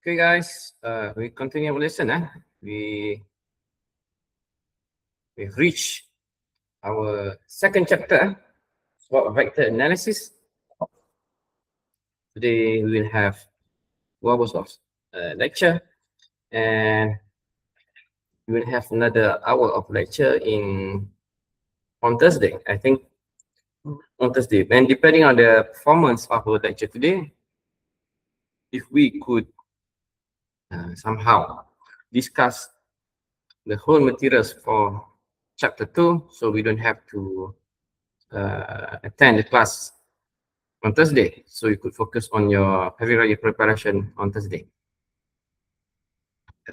Okay, guys, we continue our lesson. We've reached our second chapter about vector analysis. Today we will have 2 hours of lecture, and we will have another hour of lecture on Thursday. I think on Thursday, and depending on the performance of our lecture today, if we could somehow discuss the whole materials for chapter 2, so we don't have to attend the class on Thursday, so you could focus on your Hari Raya preparation on Thursday.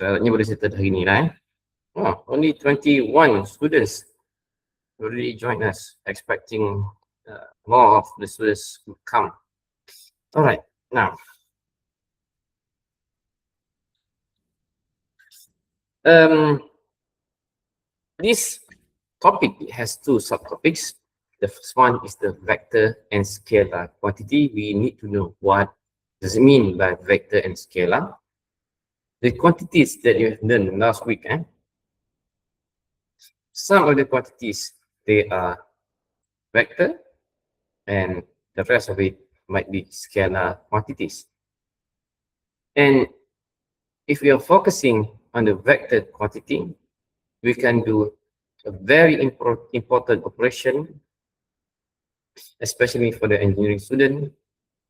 Raya boleh settle hari ni lah. Oh, only 21 students already joined us, expecting more of the students to come. All right, now this topic has 2 subtopics. The first one is the vector and scalar quantity. We need to know what does it mean by vector and scalar. The quantities that you have learned last week, some of the quantities, they are vector, and the rest of it might be scalar quantities. And if we are focusing on the vector quantity, we can do a very important operation, especially for the engineering student,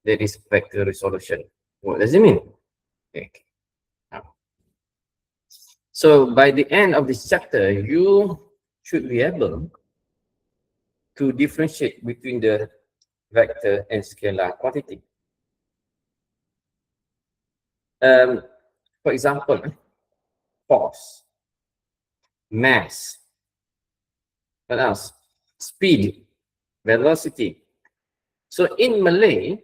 that is vector resolution. What does it mean? Okay. So by the end of this chapter, you should be able to differentiate between the vector and scalar quantity. For example, force, mass, what else? Speed, velocity. So in Malay,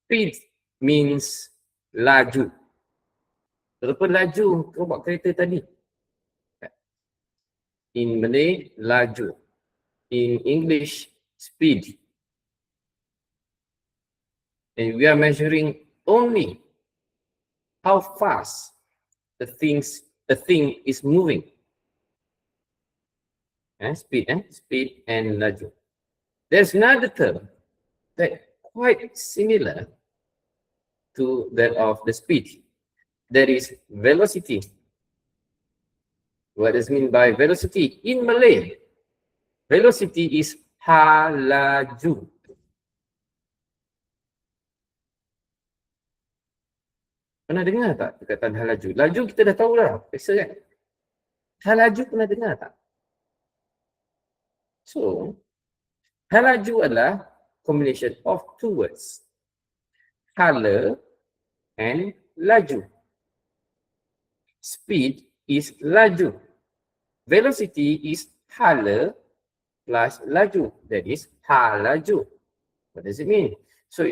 speed means laju. Berapa laju kau bawa kereta tadi? In Malay, laju. In English, speed. And we are measuring only how fast the thing is moving. Speed and laju. There's another term that quite similar to that of the speed. That is velocity. What does it mean by velocity? In Malay, velocity is halaju. Pernah dengar tak perkataan halaju? Laju kita dah tahu lah, biasa kan? Halaju pernah dengar tak? So, halaju adalah combination of 2 words. Hala and laju. Speed is laju. Velocity is hala plus laju. That is halaju. What does it mean? So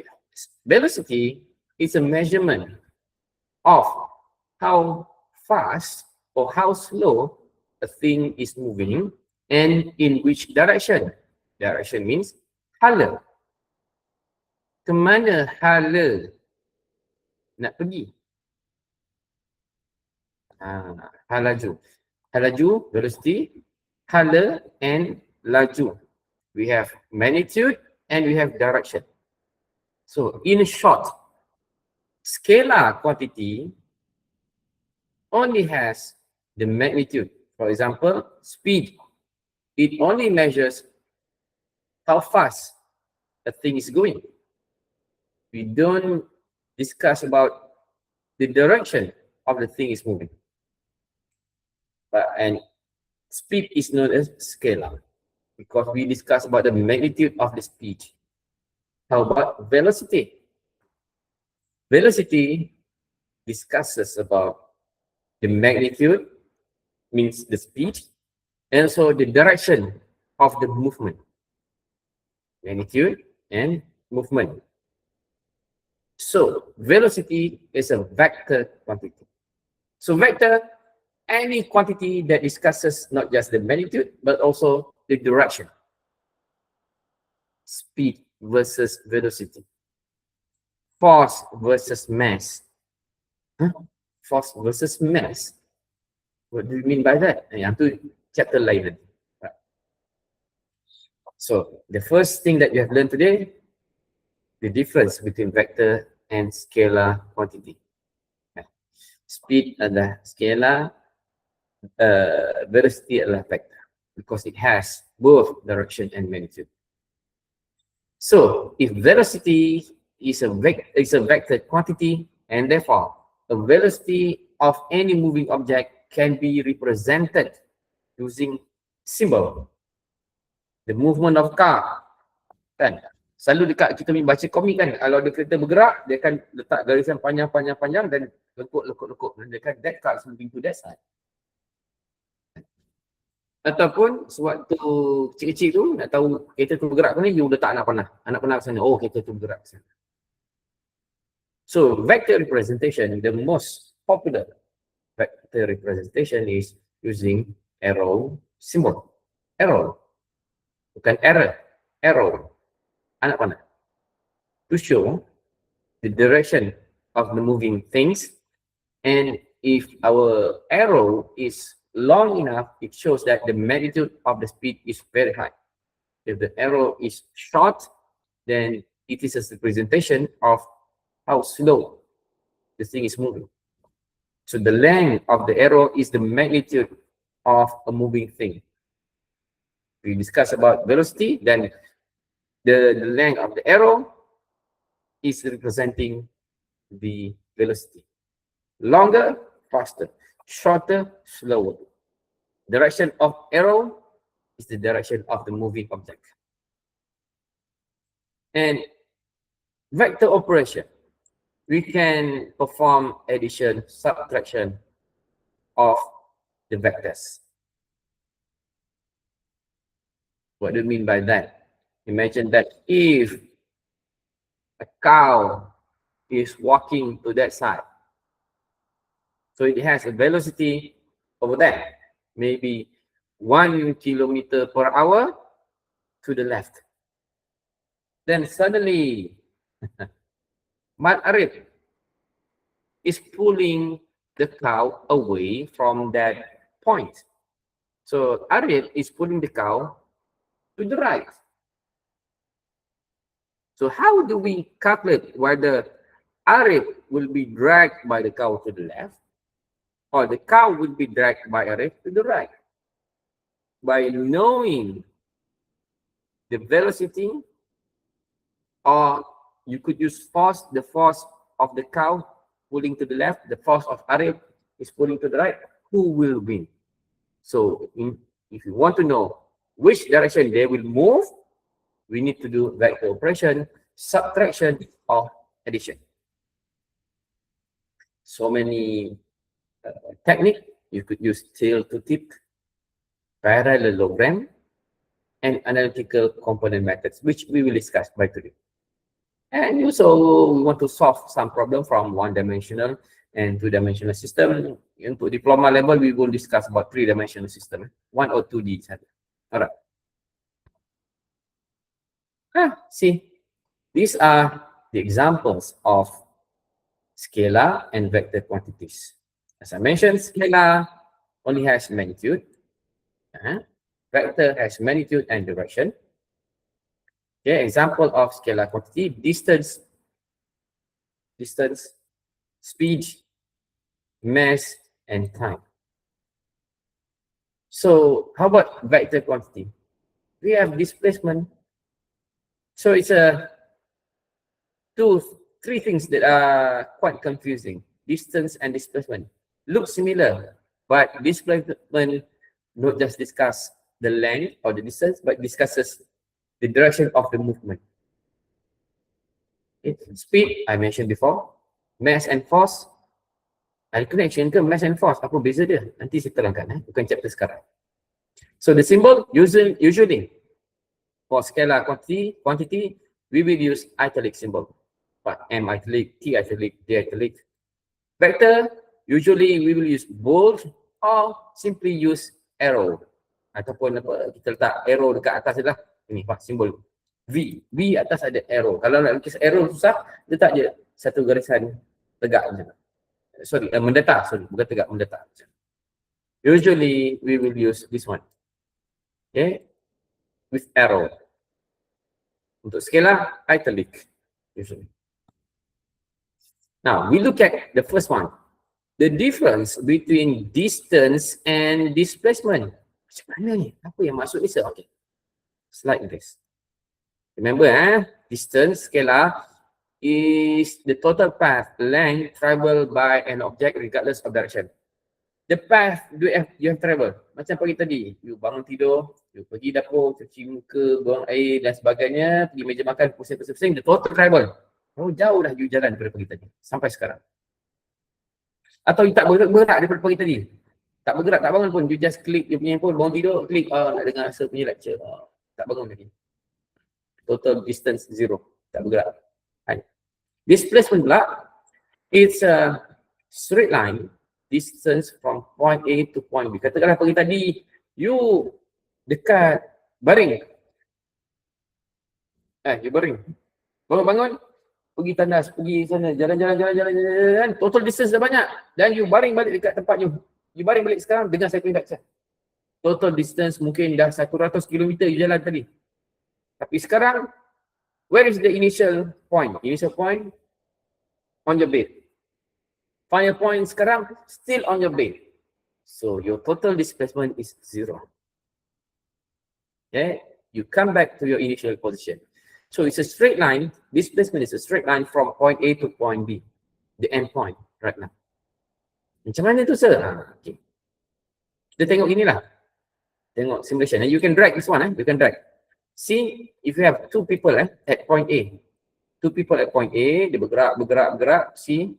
velocity is a measurement of how fast or how slow a thing is moving and in which direction. Direction means hala. Kemana hala nak pergi? Halaju. Halaju, velocity, hala and laju. We have magnitude and we have direction. So in short, scalar quantity only has the magnitude. For example, speed. It only measures how fast a thing is going. We don't discuss about the direction of the thing is moving. And speed is known as scalar because we discuss about the magnitude of the speed. How about velocity? Velocity discusses about the magnitude, means the speed, and also the direction of the movement. Magnitude and movement. So velocity is a vector quantity. So vector, any quantity that discusses not just the magnitude, but also the direction. Speed versus velocity. Force versus mass. Force versus mass. What do you mean by that? Yang tu chapter lain nanti. Right. So the first thing that you have learned today, the difference between vector and scalar quantity. Speed adalah scalar, velocity adalah vector because it has both direction and magnitude. So if velocity is a vector quantity, and therefore a velocity of any moving object can be represented using symbol. The movement of car, kan? Selalu dekat kita baca komik kan, kalau ada kereta bergerak, dia akan letak garisan panjang dan lekuk. That car is moving to that side. Ataupun sewaktu kecil-kecil tu nak tahu kereta tu bergerak ke ni, you letak anak panah ke sana. Oh, kereta tu bergerak ke sana. So vector representation, the most popular vector representation is using arrow symbol. Arrow, bukan error, arrow, anak panah, to show the direction of the moving things. And if our arrow is long enough, it shows that the magnitude of the speed is very high. If the arrow is short, then it is a representation of how slow the thing is moving. So the length of the arrow is the magnitude of a moving thing. We discuss about velocity, then the length of the arrow is representing the velocity. Longer, faster. Shorter, slower. Direction of arrow is the direction of the moving object. And vector operation, we can perform addition, subtraction of the vectors. What do you mean by that? Imagine that if a cow is walking to that side, so it has a velocity over there, maybe 1 kilometer per hour to the left. Then suddenly, Mat Arif is pulling the cow away from that point. So Arif is pulling the cow to the right. So how do we calculate whether Arif will be dragged by the cow to the left or the cow will be dragged by Arif to the right? By knowing the velocity, or you could use force, the force of the cow pulling to the left, the force of Arif is pulling to the right, who will win? So if you want to know which direction they will move, we need to do vector operation, subtraction, or addition. So many technique. You could use tail to tip, parallelogram, and analytical component methods, which we will discuss by today. And also, we want to solve some problem from one-dimensional and two-dimensional system. Untuk diploma level, we will discuss about three-dimensional system, 1 or 2D. All right. See, these are the examples of scalar and vector quantities. As I mentioned, scalar only has magnitude. Vector has magnitude and direction. Okay, example of scalar quantity: distance, speed, mass, and time. So how about vector quantity? We have displacement. So it's three things that are quite confusing. Distance and displacement look similar, but displacement not just discuss the length or the distance, but discusses the direction of the movement. Speed, I mentioned before. Mass and force. Ada connection ke mass and force? Apa beza dia? Nanti saya terangkan, bukan chapter sekarang. So the symbol usually for scalar quantity, we will use italic symbol. But M italic, T italic, D italic. Vector, usually we will use bold or simply use arrow. Ataupun apa, kita letak arrow dekat atas je lah. Ini pak simbol V. V atas ada arrow. Kalau nak lukis arrow susah, letak je satu garisan tegak je. mendetar, bukan tegak, mendetar. Usually we will use this one, okay, with arrow. Untuk scalar, italic usually. Now we look at the first one, the difference between distance and displacement. Macam mana ni? Apa yang maksud ni, sir? Okay, slide this. Remember, distance scalar is the total path length traveled by an object regardless of direction. The path you have travel. Macam pagi tadi, you bangun tidur, you pergi dapur, cuci muka, buang air dan sebagainya, pergi meja makan, pusing-pusing, the total travel. Oh, jauh dah you jalan daripada pagi tadi sampai sekarang. Atau you tak bergerak daripada pagi tadi. Tak bergerak, tak bangun pun, you just klik you punya handphone, bangun tidur, klik, nak dengar sir punya lecture. Tak bangun lagi. Total distance 0. Tak bergerak. Displacement pula, it's a straight line distance from point A to point B. Katakanlah pagi tadi, you dekat baring. You baring. Bangun-bangun, pergi tandas, pergi sana, jalan, total distance dah banyak. Dan you baring balik dekat tempat you. You baring balik sekarang dengan saya punya lecture. Total distance mungkin dah 100 km you jalan tadi. Tapi sekarang, where is the initial point? Initial point on your bed. Final point sekarang still on your bed. So your total displacement is 0. Okay, you come back to your initial position. So it's a straight line. Displacement is a straight line from point A to point B, the end point right now. Macam mana tu, sir? Okay. Kita tengok inilah. Tengok simulation. And you can drag this one. You can drag. See, if you have two people at point A. Two people at point A, dia bergerak. See,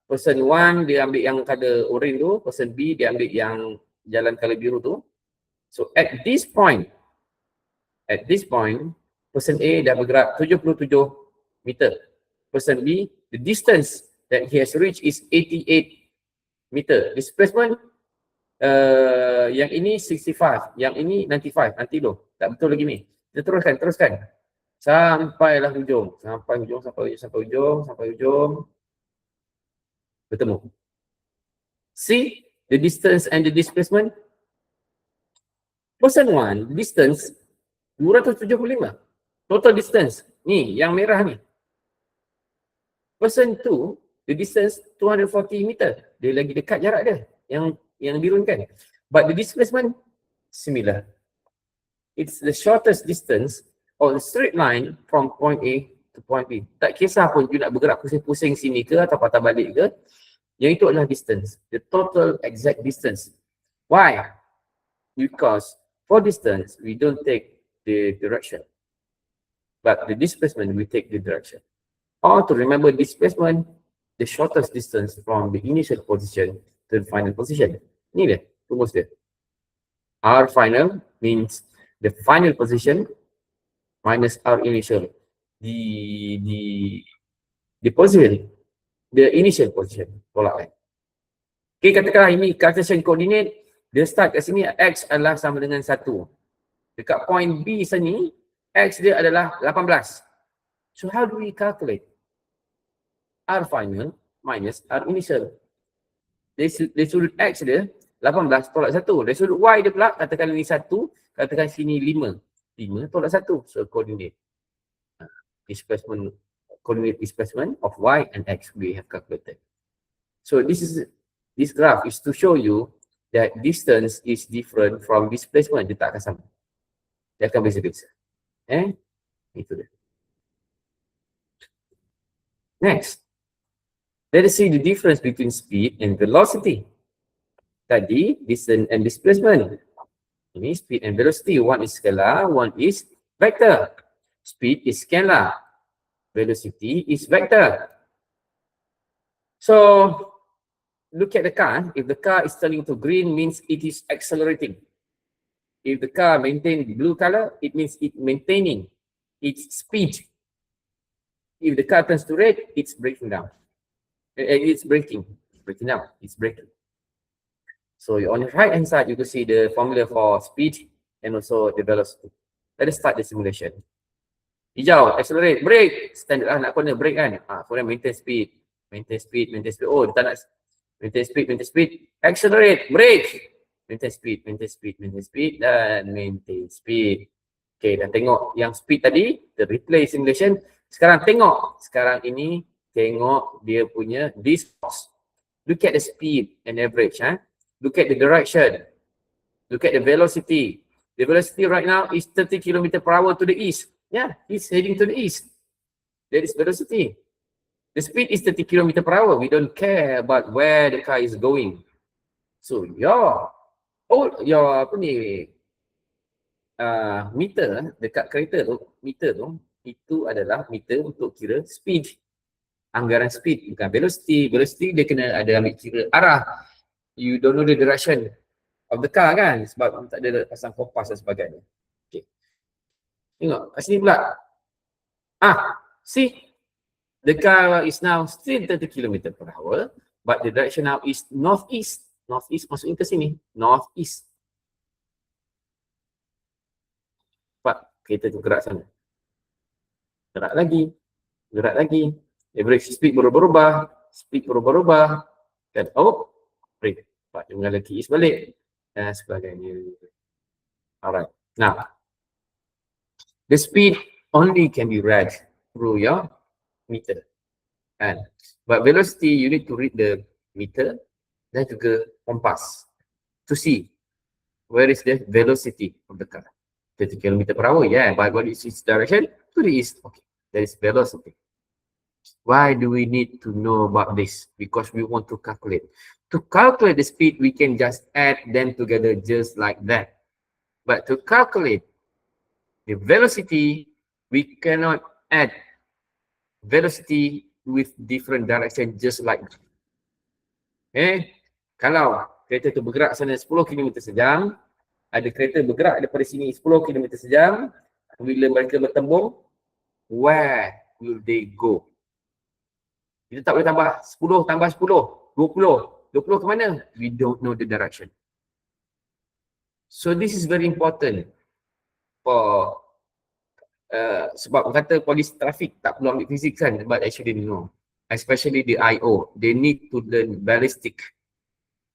person 1 dia ambil yang color orange tu, person B dia ambil yang jalan color biru tu. So at this point, person A dah bergerak 77 meter. Person B, the distance that he has reached is 88 meter. Displacement yang ini 65, yang ini 95. Nanti dulu, tak betul lagi ni. Kita teruskan. Sampailah hujung. Sampai hujung. Bertemu. See the distance and the displacement. Person 1, distance 275. Total distance. Ni, yang merah ni. Person 2, the distance 240 meter. Dia lagi dekat jarak dia. Yang biru kan. But the displacement, similar. It's the shortest distance or the straight line from point A to point B. Tak kisah pun you nak bergerak pusing-pusing sini ke atau patah balik ke. Yang itu adalah distance. The total exact distance. Why? Because for distance, we don't take the direction. But the displacement, we take the direction. Or to remember displacement, the shortest distance from the initial position to the final position. Ni dia, rumus dia. R final means the final position minus R initial. The position, the initial position. Tolak kan. Okay, katakanlah ini Cartesian coordinate, dia start kat sini, X adalah sama dengan 1. Dekat point B sini, X dia adalah 18. So how do we calculate? R final minus R initial. Dari sudut X dia, 18 tolak 1. Dari sudut Y dia pula, katakan ini 1, katakan sini 5. 5 tolak 1. So coordinate. Displacement, coordinate displacement of Y and X we have calculated. So this graph is to show you that distance is different from displacement. Dia tak akan sama. Dia akan beza-beza. Itu dia. Next. Let us see the difference between speed and velocity. Tadi, distance and displacement. Ini speed and velocity. One is scalar, one is vector. Speed is scalar. Velocity is vector. So, look at the car. If the car is turning to green, means it is accelerating. If the car maintains blue color, it means it maintaining its speed. If the car turns to red, it's breaking down. It's breaking down. It's breaking. So on the right hand side, you can see the formula for speed and also the velocity. Let us start the simulation. Hijau, accelerate, brake. Standard lah nak corner, brake kan. Kemudian maintain speed. Maintain speed. Oh, dia tak nak maintain speed. Accelerate, brake. Maintain speed dan maintain speed. Okay, dah tengok yang speed tadi, the replay simulation. Sekarang tengok, tengok dia punya this box. Look at the speed and average. Look at the direction. Look at the velocity. The velocity right now is 30 km per hour to the east. Yeah, it's heading to the east. That is velocity. The speed is 30 km per hour. We don't care about where the car is going. So your meter dekat kereta tu, itu adalah meter untuk kira speed. Anggaran speed, bukan velocity. Velocity dia kena ada ambil kira arah. You don't know the direction of the car kan, sebab tak ada pasang kompas dan sebagainya. Okay. Tengok kat sini pula. See, the car is now still 30 km per hour, but the direction now is northeast. Northeast maksudnya ke sini, northeast. Cepat kereta tu gerak sana. Gerak lagi. Average speed berubah-ubah. Dan brake. Cepat dia mengalir ke east balik dan sebagainya. Alright. Now, the speed only can be read through your meter. But velocity, you need to read the meter dan juga kompas to see where is the velocity of the car. 30 km per hour, yeah, but what is its direction? To the east. Okay, that is velocity. Why do we need to know about this? Because we want to calculate. To calculate the speed, we can just add them together just like that. But to calculate the velocity, we cannot add velocity with different direction just like that. Okay? Kalau kereta tu bergerak sana 10 km sejam, ada kereta bergerak daripada sini 10 km sejam, bila mereka bertembung, where will they go? Kita tak boleh tambah 10 tambah 10, 20 ke mana? We don't know the direction. So this is very important for sebab kata polis trafik tak perlu ambil fizik kan, but actually no. Especially the IO, they need to learn ballistic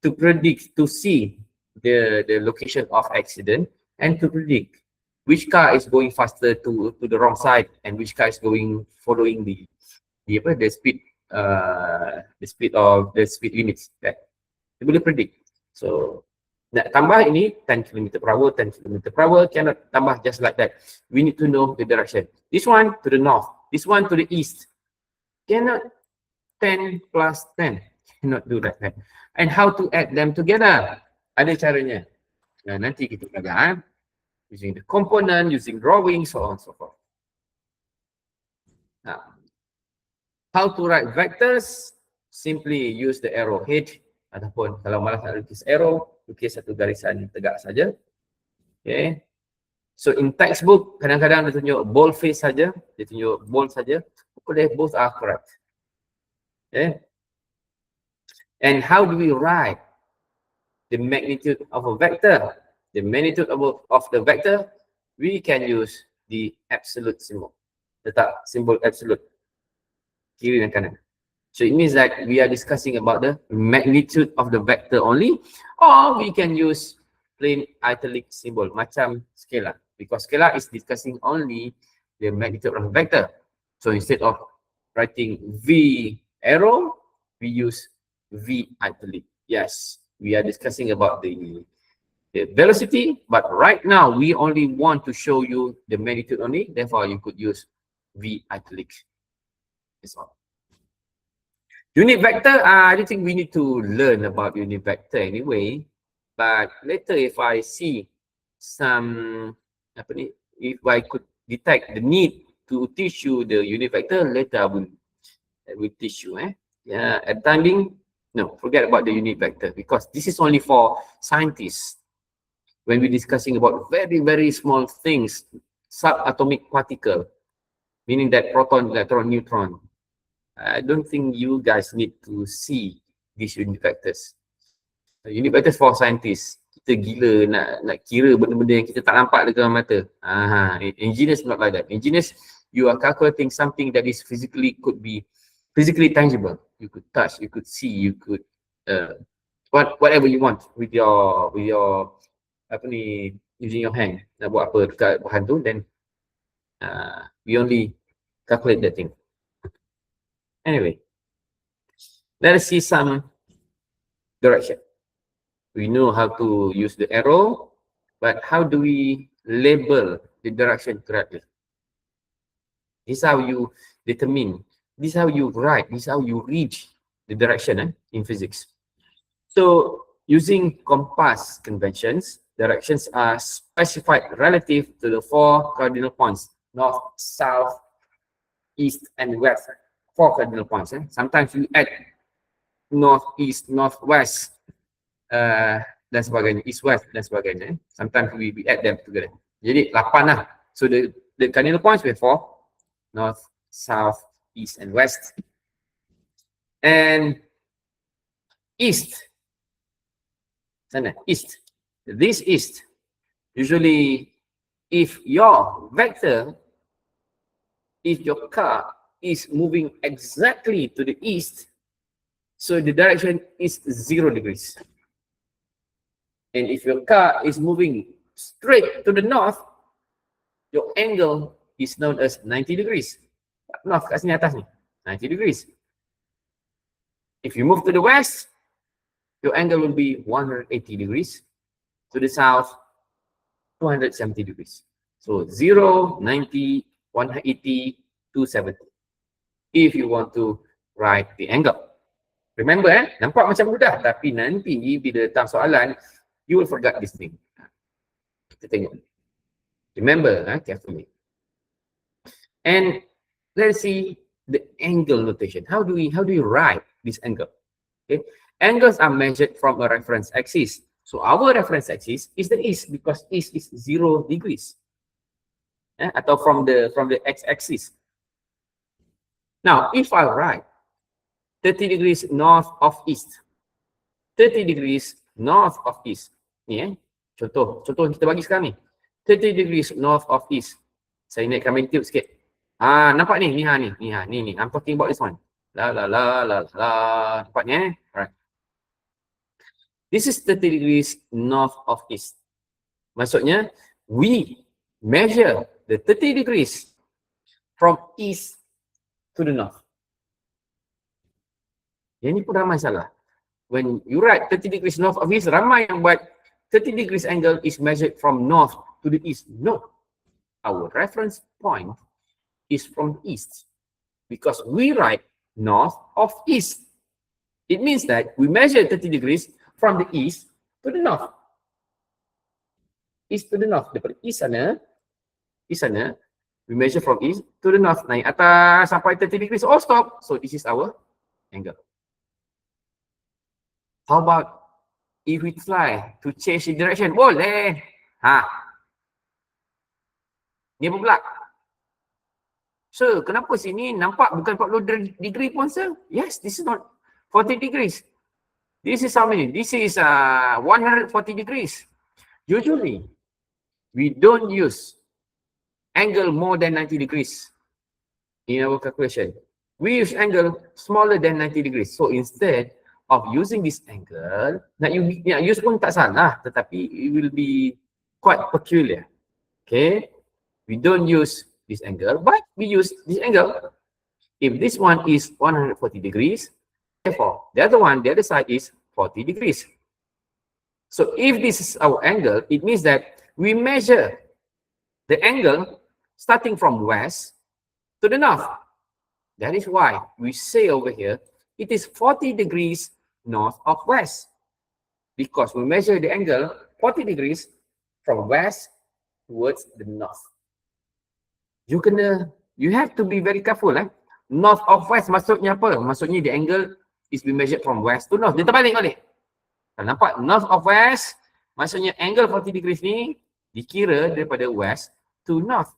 to predict, to see the location of accident and to predict which car is going faster to the wrong side and which car is going following the speed limits. Right? Dia boleh predict. So nak tambah ini 10 km per hour, 10 km per hour, cannot tambah just like that. We need to know the direction. This one to the north, this one to the east. Cannot 10 plus 10. Cannot do that. Right? And how to add them together? Ada caranya. Nah, nanti kita belajar. Using the component, using drawing, so on and so forth. Now, how to write vectors? Simply use the arrowhead. Ataupun kalau malas nak lukis arrow, lukis satu garisan tegak saja. Okay. So in textbook, kadang-kadang dia tunjuk bold face saja, dia tunjuk bold saja. Both are correct. Okay. And how do we write the magnitude of a vector? The magnitude of the vector, we can use the absolute symbol. Letak simbol absolute kiri dan kanan. So it means that we are discussing about the magnitude of the vector only, or we can use plain italic symbol macam scalar, because scalar is discussing only the magnitude of the vector. So instead of writing V arrow, we use V italic. Yes, we are discussing about the velocity, but right now we only want to show you the magnitude only, therefore you could use V italic. That's all. Unit vector, I don't think we need to learn about unit vector anyway, but later if I see some, if I could detect the need to teach you the unit vector, later I will teach you. Yeah, at time being, no, forget about the unit vector, because this is only for scientists. When we're discussing about very, very small things, subatomic particle, meaning that proton, electron, neutron, I don't think you guys need to see these unit vectors. Unit vectors for scientists. Kita gila nak kira benda-benda yang kita tak nampak dengan mata. Engineers not like that. Engineers, you are calculating something that is physically could be physically tangible. You could touch, you could see, you could whatever you want with your apa ni, using your hand nak buat apa dekat bahan tu, then we only calculate that thing. Anyway, let us see some direction. We know how to use the arrow, but how do we label the direction correctly? This is how you determine, this is how you write, this is how you read the direction in physics. So using compass conventions, directions are specified relative to the 4 cardinal points: north, south, east, and west. 4 cardinal points. Sometimes you add north, east, northwest, dan sebagainya, east, west, dan sebagainya. Sometimes we add them together. Jadi 8 lah. So the cardinal points we have 4: north, south, east, and west. And east, sana, east. This east, usually if your vector, if your car is moving exactly to the east, so the direction is 0 degrees. And if your car is moving straight to the north, your angle is known as 90 degrees. North kat sini atas ni, 90 degrees. If you move to the west, your angle will be 180 degrees. To the south, 270 degrees. So 0, 90, 180, 270. If you want to write the angle. Remember, nampak macam mudah, tapi nanti bila datang soalan, you will forget this thing. Kita tengok. Remember, carefully. And let's see the angle notation. How do you write this angle? Okay, angles are measured from a reference axis. So our reference axis is the east, because east is 0 degrees. Atau from the x-axis. Now, if I write 30 degrees north of east, 30 degrees north of east. Ni contoh yang kita bagi sekarang ni. 30 degrees north of east. Saya naikkan magnitude sikit. Nampak ni? Ni. I'm talking about this one. La. Nampak ni Right. This is 30 degrees north of east. Maksudnya, we measure the 30 degrees from east to the north. Yang ni pun ramai salah. When you write 30 degrees north of east, ramai yang buat 30 degrees angle is measured from north to the east. No. Our reference point is from east, because we write north of east. It means that we measure 30 degrees from the east to the north. East to the north. Daripada east sana, we measure from east to the north. Naik atas sampai 30 degrees. Oh, stop. So this is our angle. How about if we try to change the direction? Boleh. Ni apa pula? So, kenapa sini nampak bukan 40 degree pun, sir? Yes, this is not 40 degrees. This is how many? This is 140 degrees. Usually, we don't use angle more than 90 degrees in our calculation. We use angle smaller than 90 degrees. So instead of using this angle, nak use pun tak salah, tetapi it will be quite peculiar. Okay, we don't use this angle, but we use this angle. If this one is 140 degrees, therefore, the other side is 40 degrees. So if this is our angle, it means that we measure the angle starting from west to the north. That is why we say over here, it is 40 degrees north of west. Because we measure the angle 40 degrees from west towards the north. You have to be very careful. North of west maksudnya apa? Maksudnya the angle is be measured from west to north. Dia terbalik balik. Kalau nampak north of west, maksudnya angle 40 degrees ni dikira daripada west to north.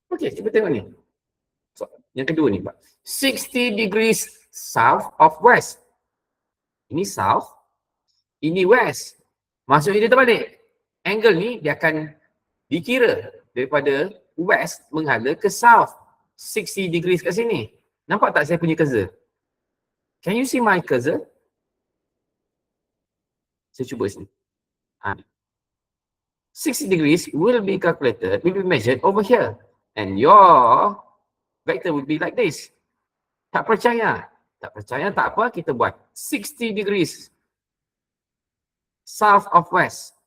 Okey, cuba tengok ni. So, yang kedua ni, Pak. 60 degrees south of west. Ini south, ini west. Maksudnya dia terbalik. Angle ni dia akan dikira daripada west menghala ke south. 60 degrees kat sini. Nampak tak saya punya cursor? Can you see my cursor? Saya cuba sini. 60 degrees will be calculated, will be measured over here. And your vector will be like this. Tak percaya? Tak percaya tak apa, kita buat 60 degrees south of west.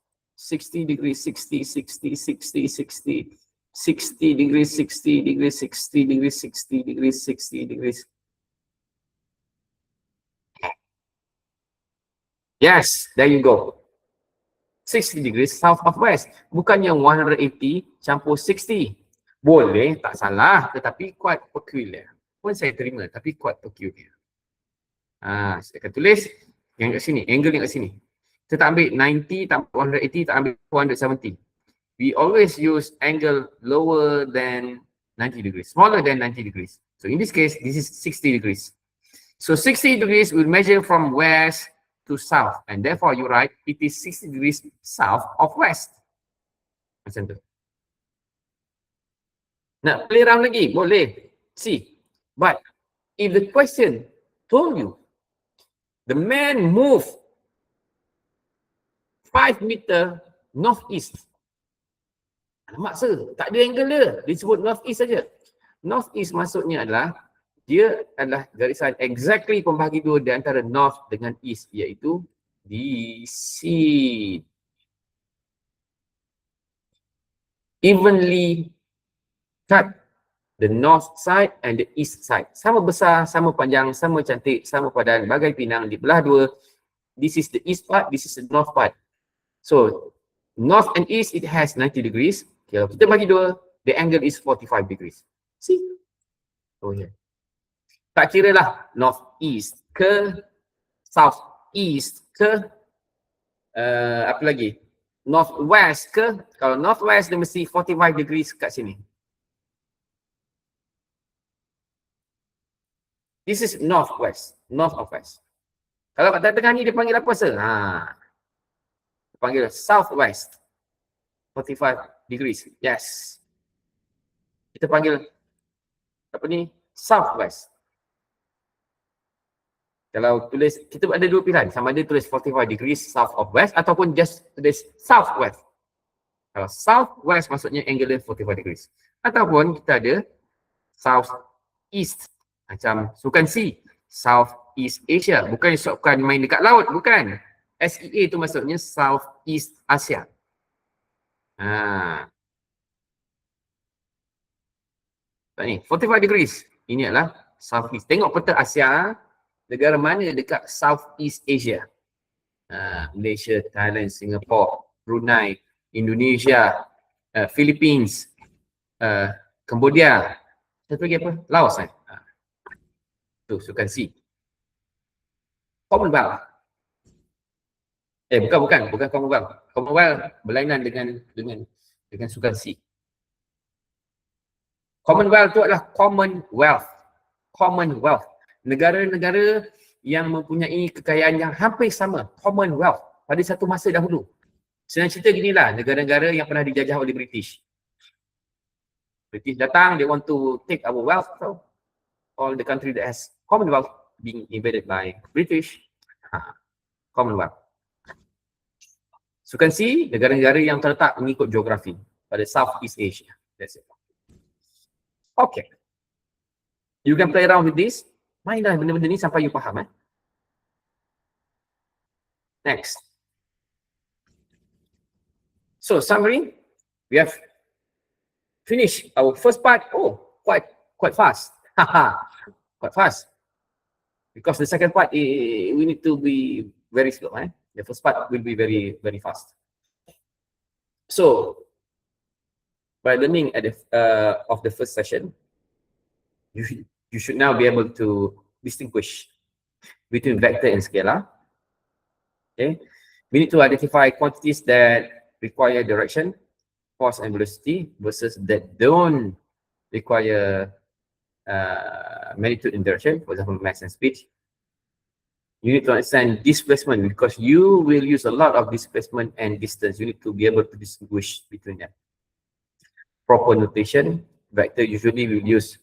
60 degrees, 60, 60, 60, 60, 60 degrees, 60 degrees, 60 degrees, 60 degrees, 60 degrees. Yes, there you go. 60 degrees south of west. Bukan yang 180 campur 60. Boleh, tak salah. Tetapi quite peculiar. Pun saya terima, tapi quite peculiar. Saya akan tulis yang kat sini, angle yang kat sini. Kita tak ambil 90, tak ambil 180, tak ambil 470. We always use angle lower than 90 degrees, smaller than 90 degrees. So in this case, this is 60 degrees. So 60 degrees will measure from west to south, and therefore you write it is 60 degrees south of west. Macam tu. Nak play around lagi? Boleh. See. But if the question told you the man moved 5 meter northeast. Maksud tak ada angle dia. Disebut northeast saja. Northeast maksudnya adalah dia adalah garisan exactly pembahagi dua di antara north dengan east, iaitu DC. Evenly cut the north side and the east side. Sama besar, sama panjang, sama cantik, sama padan, bagai pinang dibelah dua. This is the east part, this is the north part. So north and east it has 90 degrees. Kalau kita bagi dua, the angle is 45 degrees. See? Oh yeah. Tak kira lah north east ke south east ke apa lagi? North west ke? Kalau north west dia mesti 45 degrees kat sini. This is north west, north of west. Kalau kat tengah ni dia panggil apa sir? Dia panggil south west. 45 degrees. Yes. Kita panggil apa ni? South west. Kalau tulis, kita ada dua pilihan. Sama ada tulis 45 degrees south of west ataupun just tulis south west. Kalau south west maksudnya angle 45 degrees. Ataupun kita ada south east. Macam sukan C. South East Asia. Bukan sukan main dekat laut. Bukan. SEA tu maksudnya South East Asia. Ni 45 degrees. Ini adalah South East. Tengok peta Asia. Negara mana dekat Southeast Asia? Malaysia, Thailand, Singapore, Brunei, Indonesia, Philippines, Cambodia. Satu lagi apa? Laos kan? Tu sukan C. Commonwealth. Bukan Commonwealth. Commonwealth berlainan dengan sukan C. Commonwealth tu adalah Commonwealth. Commonwealth. Negara-negara yang mempunyai kekayaan yang hampir sama, Commonwealth, pada satu masa dahulu. Senang cerita ginilah, negara-negara yang pernah dijajah oleh British. British datang, they want to take our wealth, so all the country that has Commonwealth being invaded by British, Commonwealth. Sukan C, negara-negara yang terletak mengikut geografi pada Southeast Asia. That's it. Okay. You can play around with this. Mainlah benda-benda ni sampai you faham. Next. So summary, we have finished our first part. Oh, quite fast. Quite fast. Because the second part, we need to be very slow. The first part will be very, very fast. So, by learning at of the first session, you should now be able to distinguish between vector and scalar. Okay, we need to identify quantities that require direction, force, and velocity versus that don't require magnitude and direction, for example, mass and speed. You need to understand displacement because you will use a lot of displacement and distance. You need to be able to distinguish between them. Proper notation, vector usually will use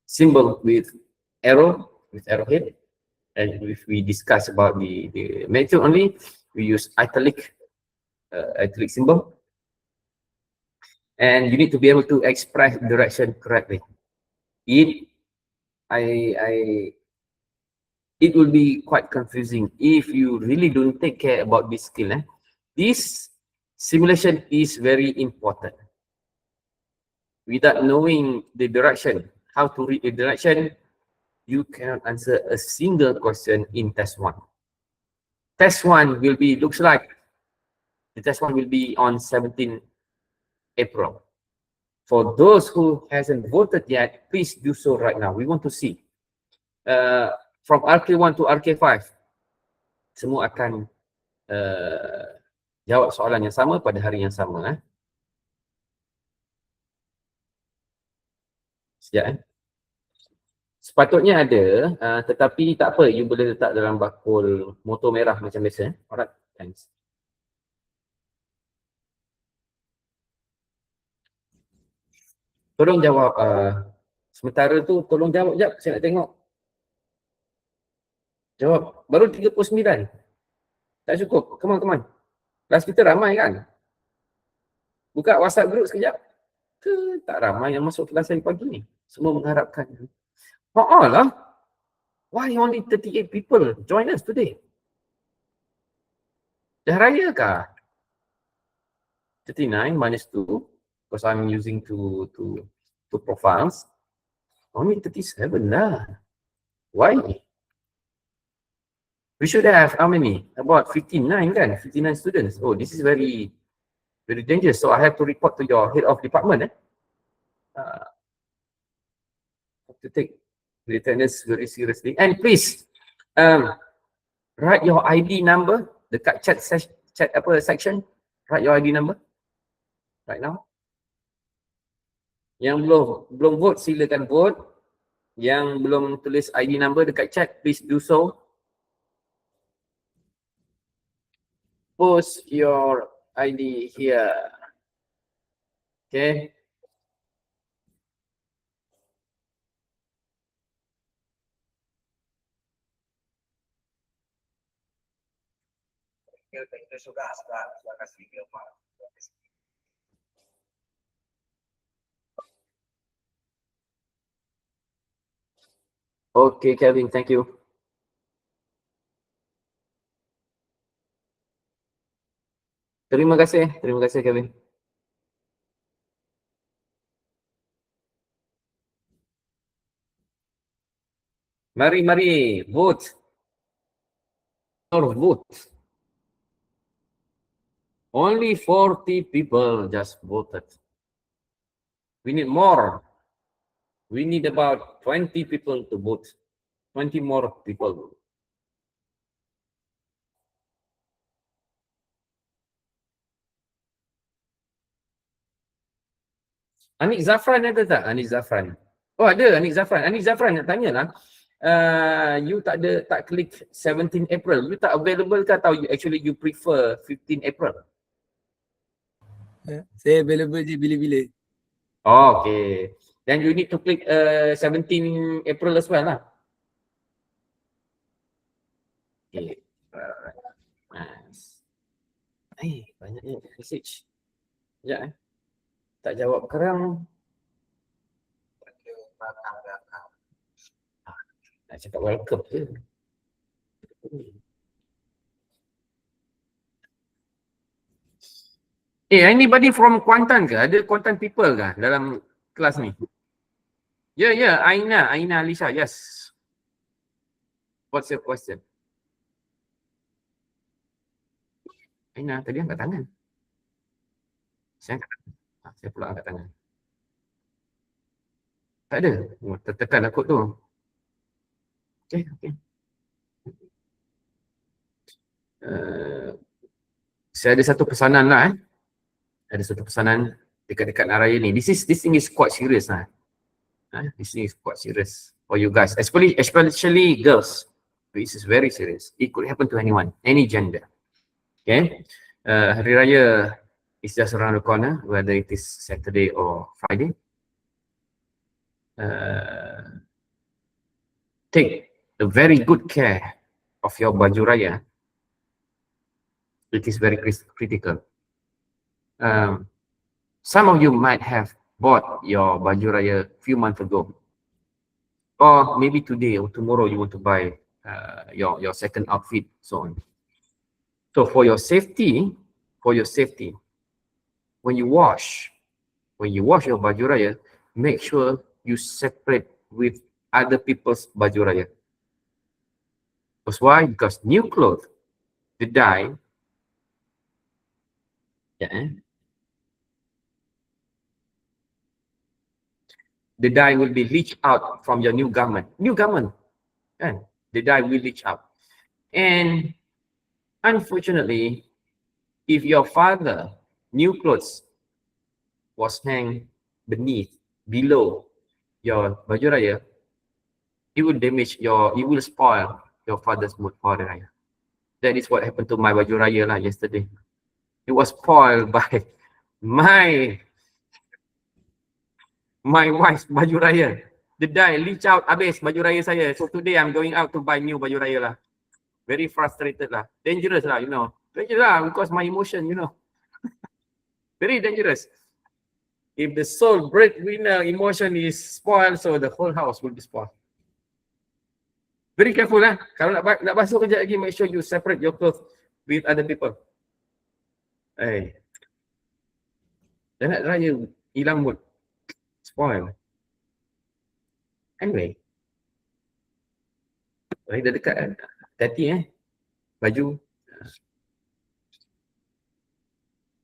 symbol with arrowhead. And if we discuss about the method only, we use italic symbol. And you need to be able to express direction correctly. It will be quite confusing if you really don't take care about this skill. This simulation is very important. Without knowing the direction, how to read the direction, you cannot answer a single question in test 1. Test 1 will be, looks like, the test 1 will be on 17 April. For those who hasn't voted yet, please do so right now. We want to see. From RK1 to RK5, semua akan jawab soalan yang sama pada hari yang sama. Sekejap. Sepatutnya ada, tetapi tak apa, you boleh letak dalam bakul motor merah macam biasa. Alright, thanks. Tolong jawab, sementara tu tolong jawab sekejap, saya nak tengok. Jawab, baru 39. Tak cukup, come on. Kelas kita ramai kan? Buka WhatsApp group sekejap. Tak ramai yang masuk kelas saya pagi ni. Semua mengharapkan. Lah. Why only 38 people join us today? Dah raya kah? 39 minus 2, because I'm using two profiles. Only 37 lah. Why? We should have how many? About 59 kan? 59 students. Oh, this is very dangerous. So I have to report to your head of department. Have to take the attendance very seriously. And please, write your ID number dekat chat section. Write your ID number right now. Yang belum vote, silakan vote. Yang belum tulis ID number dekat chat, please do so. Post your ID here. Okay. Okay, Kevin, thank you. Terima kasih Kevin. Mari, vote. Or vote. Only 40 people just voted. We need more. We need about 20 people to vote. 20 more people. Anik Zafran ada tak? Anik Zafran. Oh ada Anik Zafran. Anik Zafran nak tanya lah. You tak klik 17 April. You tak available ke atau you prefer 15 April? Saya available je bila-bila. Oh, okay. Then you need to click 17 April as well lah. Okay. Nice. Banyaknya message. Sekejap tak jawab kerang. Nak cakap welcome je. Anybody from Kuantan ke? Ada Kuantan people ke dalam kelas ni? Yeah, Aina Alisha, yes. What's your question? Aina, tadi angkat tangan. Saya pula angkat tangan. Tak ada. Tertekan akut tu. Okay. Saya ada satu pesanan lah. Ada satu pesanan dekat-dekat nak raya ni. This thing is quite serious lah. This thing is quite serious for you guys, especially girls. This is very serious. It could happen to anyone, any gender. Okay. Hari Raya is just around the corner, whether it is Saturday or Friday. take a very good care of your baju raya, it is very critical. Some of you might have bought your baju raya a few months ago, or maybe today or tomorrow you want to buy your second outfit, so on. So for your safety, when you wash your baju raya, make sure you separate with other people's baju raya. Because why? Because new clothes, the dye, the dye will be leached out from your new garment. The dye will leach out. And unfortunately, if your father new clothes was hanged below your baju raya, it will spoil your father's mood for the raya. That is what happened to my baju raya yesterday. It was spoiled by my wife's baju raya. The dye leach out habis baju raya saya. So today I'm going out to buy new baju raya lah. Very frustrated lah. Dangerous lah, Dangerous lah because my emotion, Very dangerous. If the sole breadwinner emotion is spoiled, so the whole house will be spoiled. Very careful lah. Kalau nak basuh kejap lagi, make sure you separate your clothes with other people. Dah nak raya, hilang mood. Spoil. Anyway. Dah dekat kan? Hati-hati baju.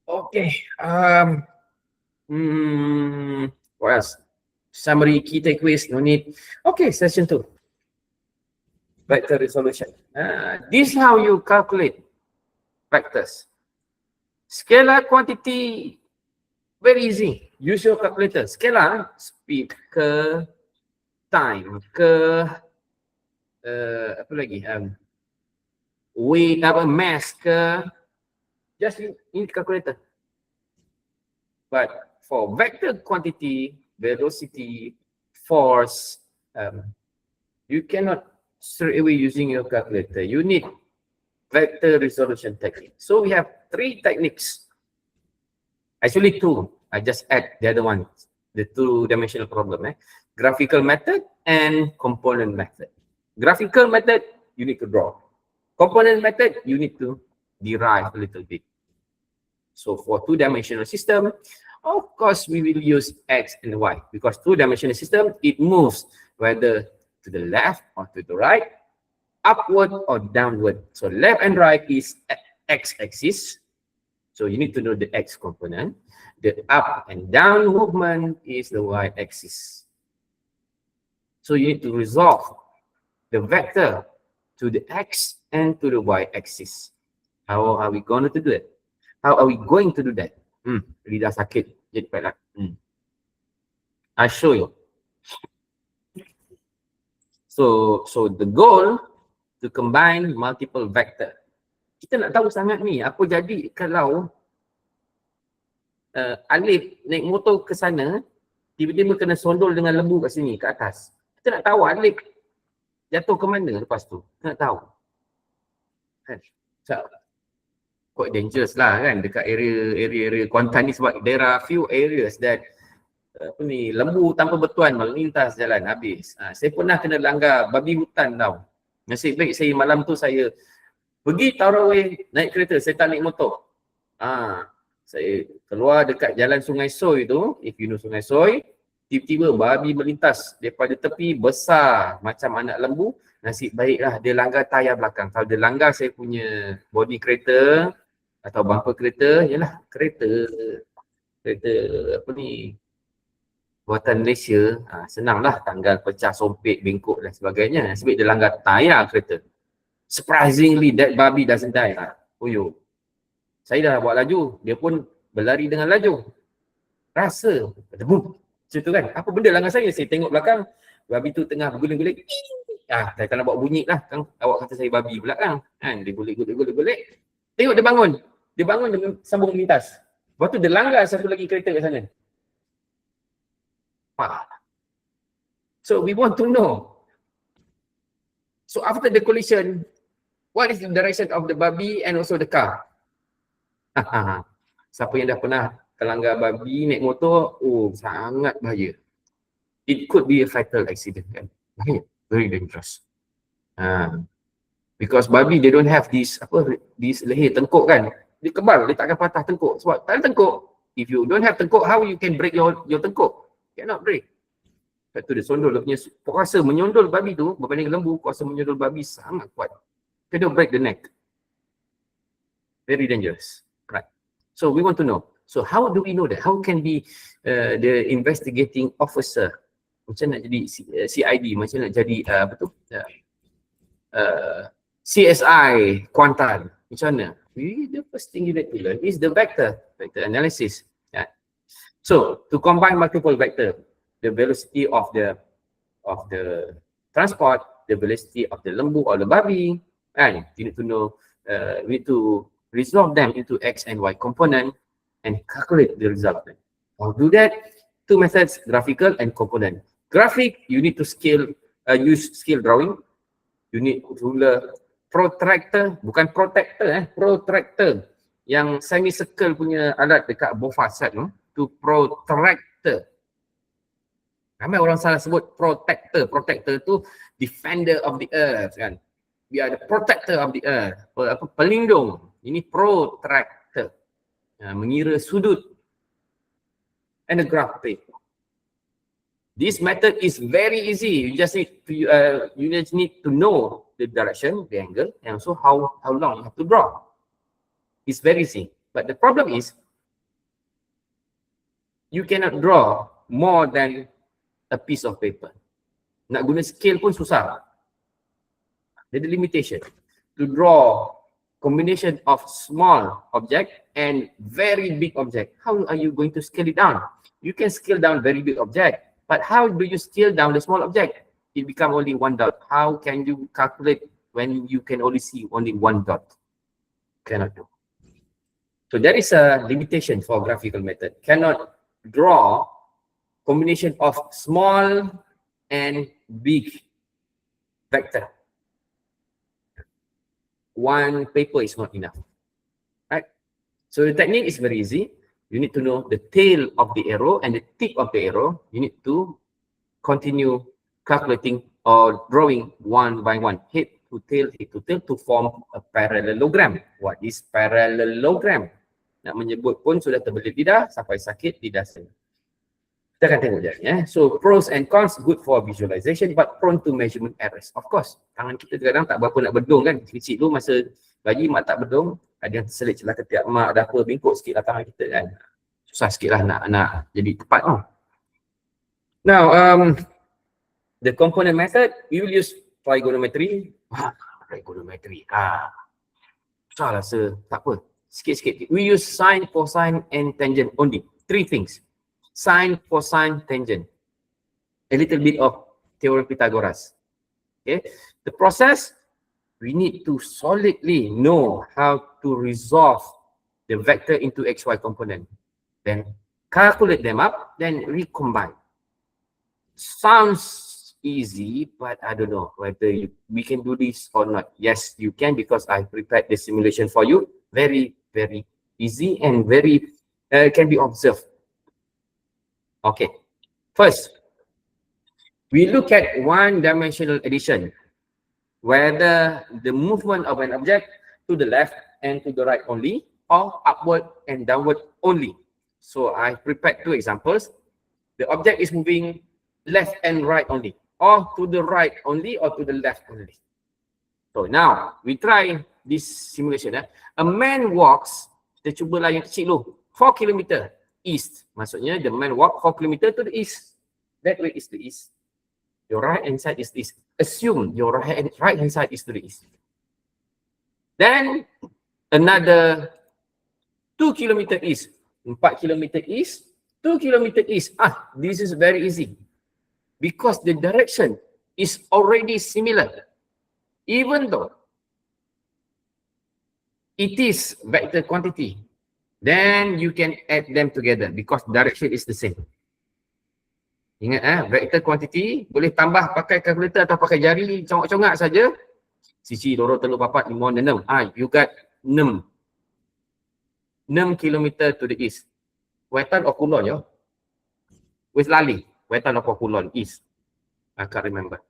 Okay. What else? Summary, key takeaways, no need. Okay, session 2. Vector resolution. This is how you calculate vectors. Scalar quantity, very easy. Use your calculator. Scalar, speed ke, time ke, apa lagi? Weight, mass ke, just in calculator. But for vector quantity, velocity, force, you cannot straight away using your calculator. You need vector resolution technique. So we have 3 techniques. Actually 2. I just add the other one, the 2-dimensional problem. Graphical method and component method. Graphical method, you need to draw. Component method, you need to derive a little bit. So for 2-dimensional system, of course, we will use X and Y because 2-dimensional system, it moves whether to the left or to the right, upward or downward. So left and right is X-axis. So you need to know the X component. The up and down movement is the Y-axis. So you need to resolve the vector to the X and to the Y-axis. How are we going to do it? How are we going to do that? Lidah sakit. Jadi baiklah. I'll show you. So the goal to combine multiple vector. Kita nak tahu sangat ni apa jadi kalau Alif naik motor ke sana, tiba-tiba kena sondol dengan lembu kat sini, kat atas. Kita nak tahu Alif jatuh ke mana lepas tu. Kita nak tahu. Kan? Quite dangerous lah kan dekat area Kuantan ni sebab there are few areas that lembu tanpa bertuan melintas jalan habis. Saya pernah kena langgar babi hutan tau. Nasib baik saya malam tu saya pergi tarawih naik kereta, saya tak naik motor. Saya keluar dekat jalan Sungai Soi tu, if you know Sungai Soi, tiba-tiba babi melintas daripada tepi besar macam anak lembu. Nasib baiklah dia langgar tayar belakang. Kalau dia langgar saya punya body kereta atau bumper kereta, yalah kereta apa ni buatan Malaysia, senanglah tanggal pecah, sompit, bengkok dan sebagainya. Sebab dia langgar tayar kereta. Surprisingly that babi doesn't die. Saya dah buat laju, dia pun berlari dengan laju. Rasa boom, macam tu kan. Apa benda langgar saya tengok belakang, babi tu tengah berguling-guling. Saya tak nak buat bunyi lah kan. Awak kata saya babi pula kan. Dia gulik-gulik. Tengok dia bangun. Dia bangun dengan sambung melintas. Lepas tu dia langgar satu lagi kereta kat sana. So we want to know So after the collision, what is the direction of the babi and also the car? Siapa yang dah pernah terlanggar babi naik motor, oh sangat bahaya. It could be a fatal accident kan. Bahaya, very dangerous. Because babi they don't have this this leher tengkuk kan. Dia kebal, dia takkan patah tengkuk. Sebab tak ada tengkuk. If you don't have tengkuk, how you can break your tengkuk? Cannot break. Lepas tu dia sondol, dia punya kuasa menyondol babi tu berbanding lembu, kuasa menyondol babi sangat kuat. Cannot break the neck. Very dangerous. Right. So we want to know. So how do we know that? How can be the investigating officer? Macam nak jadi CID, macam nak jadi apa tu? CSI Kuantan. Macam mana? The first thing you need to learn is the vector analysis. Yeah. So to combine multiple vector, the velocity of the transport, the velocity of the lembu or the babi, and you need to know, we need to resolve them into X and Y component and calculate the result. How to do that? Two methods, graphical and component. Graphic, you need to use scale drawing. You need ruler, protractor, bukan protector, protractor. Yang semicircle punya alat dekat Bofasat tu protractor. Ramai orang salah sebut protector. Protector tu defender of the earth kan. We are the protector of the earth. Pelindung. Ini protractor. Mengira sudut. And a graph paper. This method is very easy. You just need to know the direction, the angle, and also how long you have to draw. It's very easy. But the problem is, you cannot draw more than a piece of paper. Nak guna scale pun susah. There is limitation. To draw combination of small object and very big object. How are you going to scale it down? You can scale down very big object, but how do you scale down the small object? It become only one dot. How can you calculate when you can only see only one dot? Cannot do. So there is a limitation for graphical method. Cannot draw combination of small and big vector. One paper is not enough, right? So the technique is very easy. You need to know the tail of the arrow and the tip of the arrow. You need to continue calculating or drawing one by one, head to tail to form a parallelogram. What is parallelogram? Nak menyebut pun sudah terbelit lidah sampai sakit lidah saya. Kita akan tengok je ya. So pros and cons, good for visualization but prone to measurement errors. Of course, tangan kita kadang tak berapa nak berdung kan. Kecil dulu masa bayi mak tak berdung, ada yang terselit celah ketiak mak, ada apa bengkok sikit lah tangan kita kan. Susah sikit lah nak jadi tepat tau. Now, the component method, we will use trigonometry. Trigonometry. Susah lah tak apa. Sikit-sikit. We use sine, cosine and tangent only. Three things. Sine, cosine, tangent. A little bit of theorem Pythagoras. Okay. The process, we need to solidly know how to resolve the vector into XY component. Then calculate them up, then recombine. Sounds easy, but I don't know whether we can do this or not. Yes, you can because I prepared the simulation for you. Very, very easy and very can be observed. Okay, first, we look at one-dimensional addition, whether the movement of an object to the left and to the right only, or upward and downward only. So I prepared two examples. The object is moving left and right only, or to the right only, or to the left only. So now we try this simulation. A man walks, kita cubalah yang kecil dulu, 4 km east. Maksudnya the man walk 4 km to the east. That way is the east. Your right hand side is the east. Assume your right hand side is to the east. Then another 2 km east. 4 km east, 2 km east. This is very easy. Because the direction is already similar. Even though it is vector quantity, then you can add them together because direction is the same. Ingat vector quantity boleh tambah pakai kalkulator atau pakai jari congak-congak saja. Sisi, loro, telu, papat, lima, enam. You got 6 kilometer to the east. Wetan of Kulon, yo. West Lali. Wetan of Kulon, east. I can't remember.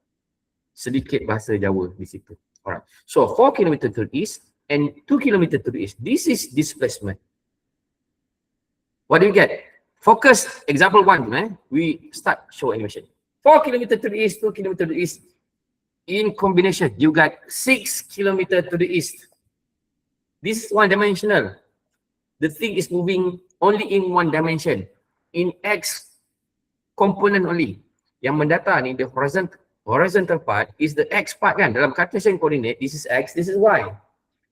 Sedikit bahasa Jawa di situ. Alright. So 4 kilometer to the east and 2 kilometer to the east. This is displacement. What do you get? Focus, example 1, we start show animation. 4 kilometer to the east, 2 kilometer to the east. In combination, you got 6 kilometer to the east. This is one dimensional. The thing is moving only in one dimension. In X component only. Yang mendata ni, the horizontal part is the X part kan. Dalam Cartesian coordinate, this is X, this is Y.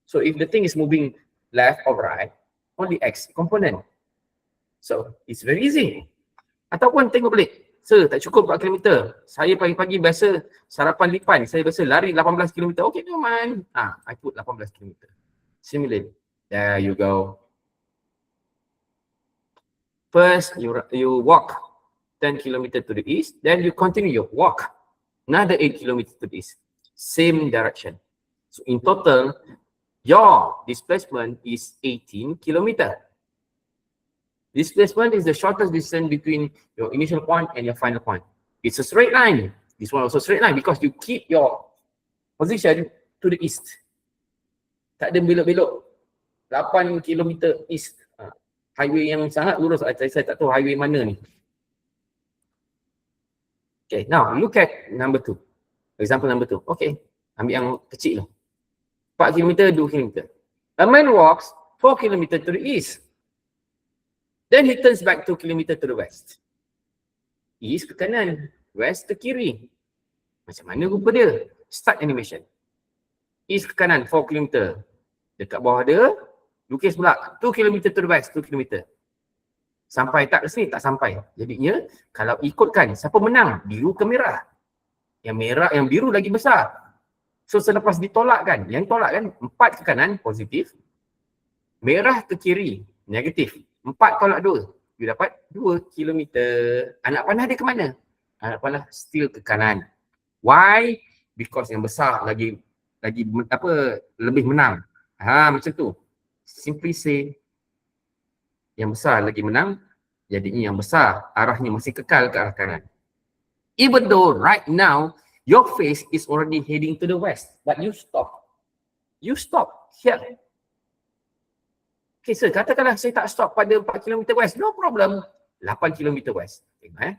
So if the thing is moving left or right, only X component. So it's very easy. Ataupun tengok balik. Sir, tak cukup 4 km. Saya pagi-pagi biasa sarapan lipan. Saya biasa lari 18 km. Okay, no man. I put 18 km. Similarly. There you go. First, you walk 10 km to the east. Then you continue your walk. Another 8 km to the east. Same direction. So in total, your displacement is 18 km. Displacement is the shortest distance between your initial point and your final point. It's a straight line. This one also straight line because you keep your position to the east. Tak ada belok-belok. 8 km east. Highway yang sangat lurus. Saya tak tahu highway mana ni. Okay, now look at number 2. Example number 2. Okay, ambil yang kecil lah. 4 km, 2 km. A man walks 4 km to the east. Then he turns back 2 km to the west. East ke kanan, west ke kiri. Macam mana rupa dia? Start animation. East ke kanan 4 km. Dekat bawah dia, lukis pula 2 km to the west, 2 km. Sampai tak ke sini? Tak sampai. Jadinya, kalau ikutkan, siapa menang? Biru ke merah? Yang merah, yang biru lagi besar. So selepas ditolakkan, yang tolakkan 4 ke kanan, positif. Merah ke kiri, negatif. 4 tolak 2. You dapat 2 km. Anak panah dia ke mana? Anak panah still ke kanan. Why? Because yang besar lagi lebih menang. Macam tu. Simply say yang besar lagi menang, jadinya yang besar arahnya masih kekal ke arah kanan. Even though right now your face is already heading to the west, but you stop. You stop here. Okay sir, katakanlah saya tak stop pada 4 km west, no problem. 8 km west. Tengok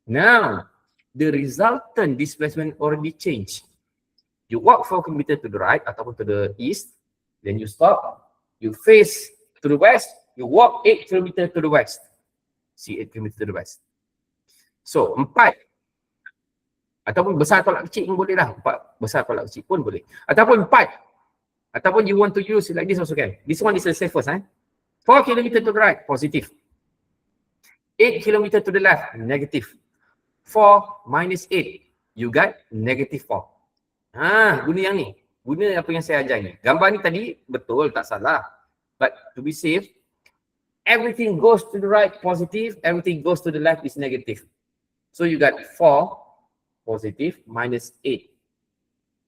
Now, the resultant displacement already changed. You walk 4 km to the right ataupun to the east, then you stop, you face to the west, you walk 8 km to the west. See 8 km to the west. So, 4 ataupun besar tolak kecil pun boleh lah. 4 besar tolak kecil pun boleh. Ataupun 4. Ataupun you want to use it like this also can. This one is the safest. 4 km to the right, positive. 8 km to the left, negative. 4 minus 8, you got negative 4. Guna yang ni. Guna apa yang saya ajar ni. Gambar ni tadi betul, tak salah. But to be safe, everything goes to the right, positive. Everything goes to the left is negative. So you got 4 positive minus 8.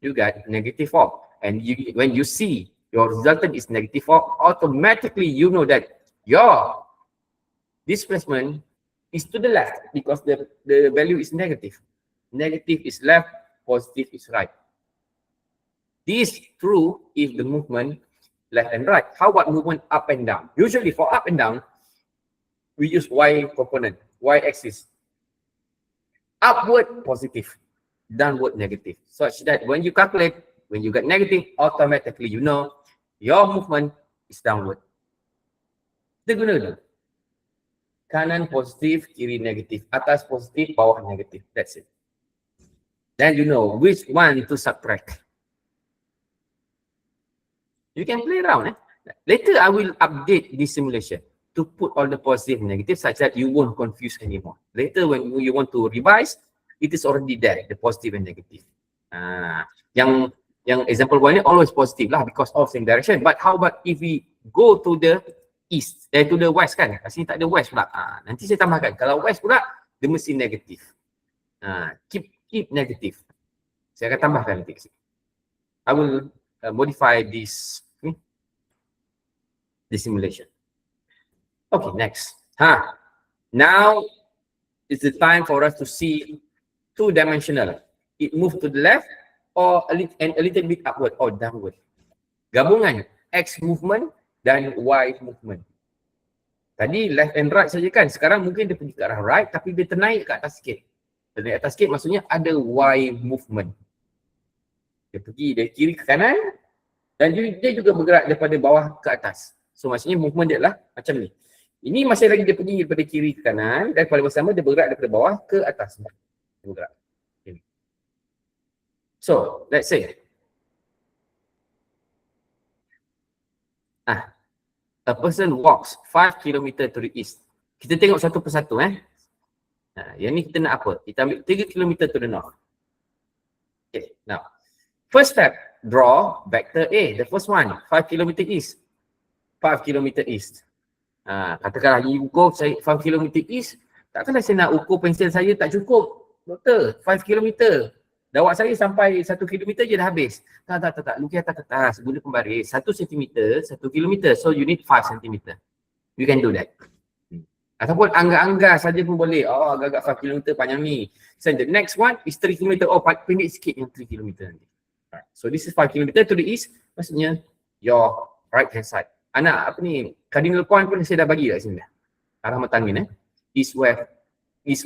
You got negative 4. And when you see your resultant is negative 4, automatically you know that your displacement is to the left because the value is negative. Negative is left, positive is right. This is true if the movement left and right. How about movement up and down? Usually for up and down, we use Y component, Y axis. Upward, positive. Downward, negative. Such that when you calculate, when you get negative, automatically you know your movement is downward. Kita guna dulu. Kanan positif, kiri negatif. Atas positif, bawah negatif. That's it. Then you know which one to subtract. You can play around. Later I will update this simulation to put all the positive and negative such that you won't confuse anymore. Later when you want to revise, it is already there, the positive and negative. Yang example 1 ni always positive lah because of same direction. But how about if we go to the east, to the west kan. Kat sini tak ada west pula. Nanti saya tambahkan. Kalau west pula, dia mesti negatif. Keep negatif. Saya akan tambahkan nanti. I will modify this simulation. Okay, next. Now it's the time for us to see two-dimensional. It moves to the left or a little bit upward or downward. Gabungan X movement dan Y movement. Tadi left and right saja kan. Sekarang mungkin dia pergi ke arah right tapi dia ternaik ke atas sikit. Ternaik atas sikit maksudnya ada Y movement. Dia pergi dari kiri ke kanan dan dia juga bergerak daripada bawah ke atas. So maksudnya movement dia lah macam ni. Ini masih lagi dia pergi daripada kiri ke kanan dan pada bersama dia bergerak daripada bawah ke atas. Dia bergerak. Okay. So, let's say a person walks 5 km to the east. Kita tengok satu persatu yang ni kita nak apa? Kita ambil 3 km to the north. Okay, now first step, draw vector A. The first one, 5 km east. 5 km east. Katakanlah you ukur saya 5 km east, takkanlah saya nak ukur pensel saya tak cukup. Doktor, 5 km. Dawat saya sampai 1 km je dah habis. Tak. Lukis atas kertas, guna pembaris. 1 cm, 1 km. So you need 5 cm. You can do that. Ataupun anggar-anggar saja pun boleh. Oh, agak-agak 5 km panjang ni. So the next one is 3 km. Oh, pendek sikit yang 3 km nanti. So this is 5 km to the east. Maksudnya your right hand side. Anak apa ni? Cardinal point pun saya dah bagi kat sini dah. Arah mata angin East,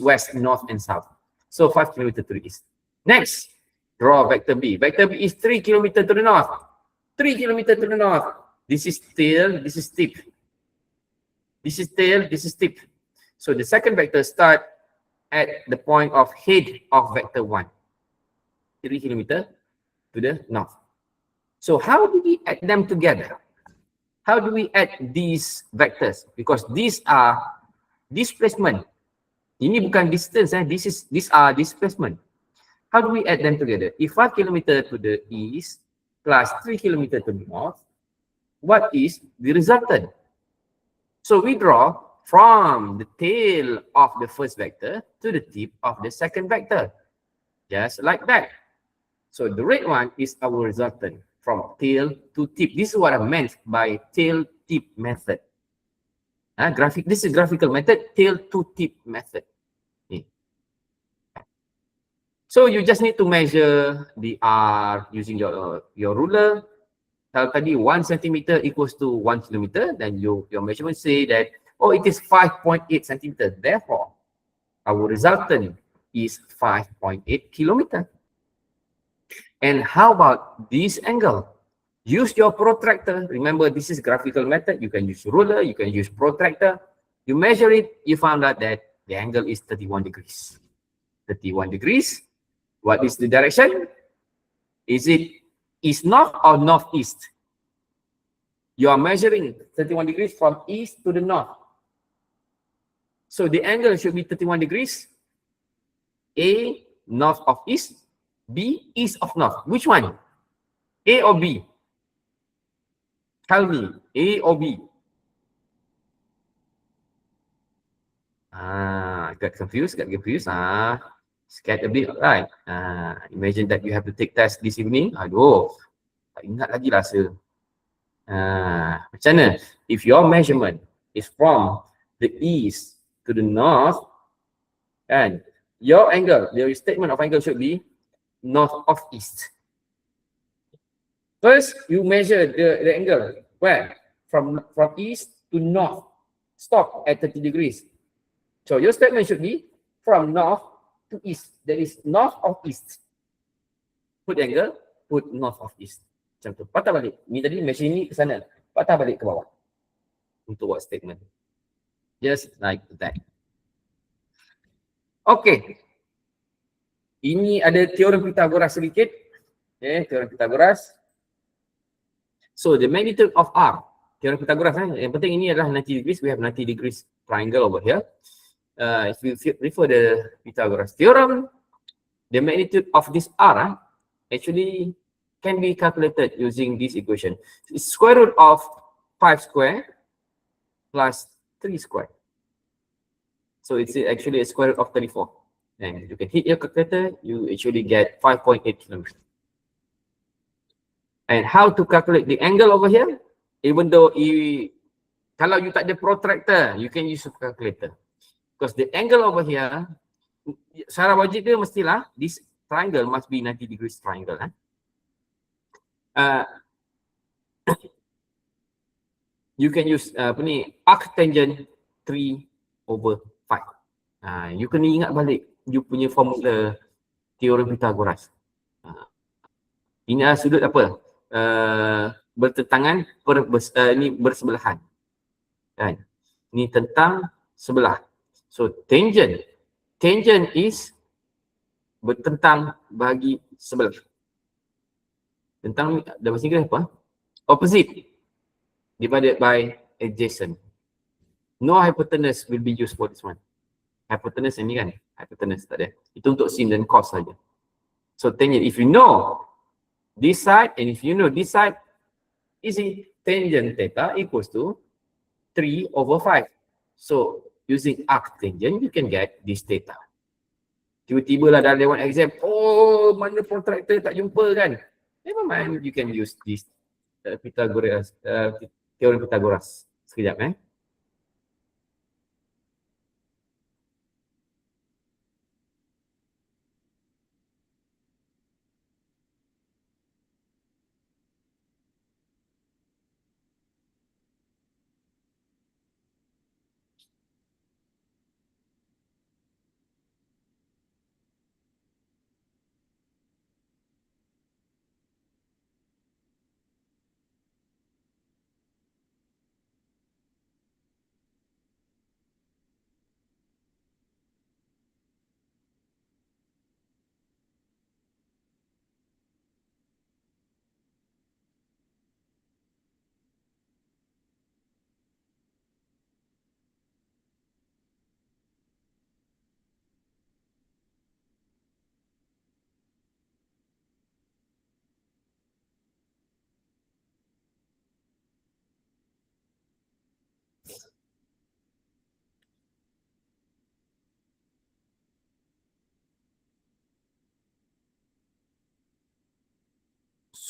west, north and south. So 5 km to the east. Next, draw vector B. Vector B is 3 km to the north. 3 km to the north. This is tail, this is tip. This is tail, this is tip. So the second vector start at the point of head of vector 1. 3 km to the north. So how do we add them together? How do we add these vectors? Because these are displacement. Ini bukan distance, these are displacement. How do we add them together? If 5 km to the east plus 3 km to the north, what is the resultant? So we draw from the tail of the first vector to the tip of the second vector. Just like that. So the red one is our resultant from tail to tip. This is what I meant by tail tip method. This is graphical method, tail to tip method. So you just need to measure the R using your ruler. Kalau tadi 1 cm equals to 1 km, then your measurement say that, oh, it is 5.8 cm. Therefore, our resultant is 5.8 km. And how about this angle? Use your protractor. Remember, this is graphical method. You can use ruler, you can use protractor. You measure it, you found out that the angle is 31 degrees. 31 degrees. What is the direction? Is it east north or northeast? You are measuring 31 degrees from east to the north. So the angle should be 31 degrees. A, north of east. B, east of north. Which one? A or B? Tell me, A or B? Got confused. Scared a bit, right? Imagine that you have to take test this evening. Aduh, tak ingat lagi rasa. Macam mana? If your measurement is from the east to the north, and your angle, your statement of angle should be north of east. First, you measure the angle. Where? From east to north. Stop at 30 degrees. So your statement should be from north to east. That is north of east. Put angle, put north of east. Macam tu. Patah balik. Ni tadi measure ni ke sana. Patah balik ke bawah. Untuk buat statement. Just like that. Okay. Ini ada teorem Pythagoras sedikit. Okay, teorem Pythagoras. So the magnitude of R. Teorem Pythagoras. Yang penting ini adalah 90 degrees. We have 90 degrees triangle over here. If you refer the Pythagoras theorem, the magnitude of this R actually can be calculated using this equation. It's square root of 5 square plus 3 squared. So it's actually a square root of 34. And you can hit your calculator, you actually get 5.8 kilometers. And how to calculate the angle over here? Even though kalau you tak ada protractor, you can use a calculator. Because the angle over here, secara wajib dia mestilah this triangle must be 90 degrees triangle. You can use arctangent 3/5. You kena ingat balik you punya formula teorem Pythagoras. Ini adalah sudut apa? Bertentangan ini bersebelahan. Kan? Ini tentang sebelah. So tangent is bertentang bagi sebelah. Tentang dalam bahasa Inggeris apa? Opposite divided by adjacent. No hypotenuse will be used for this one. Hypotenuse ini kan? Hypotenuse tak ada. Itu untuk sin dan cos saja. So tangent, if you know this side and if you know this side, easy. Tangent theta equals to 3/5. So using arctangent, you can get this theta. Tiba-tiba lah dah lewat exam, oh mana protractor tak jumpa kan? Never mind, you can use this Pythagoras, teorem Pythagoras. Sekejap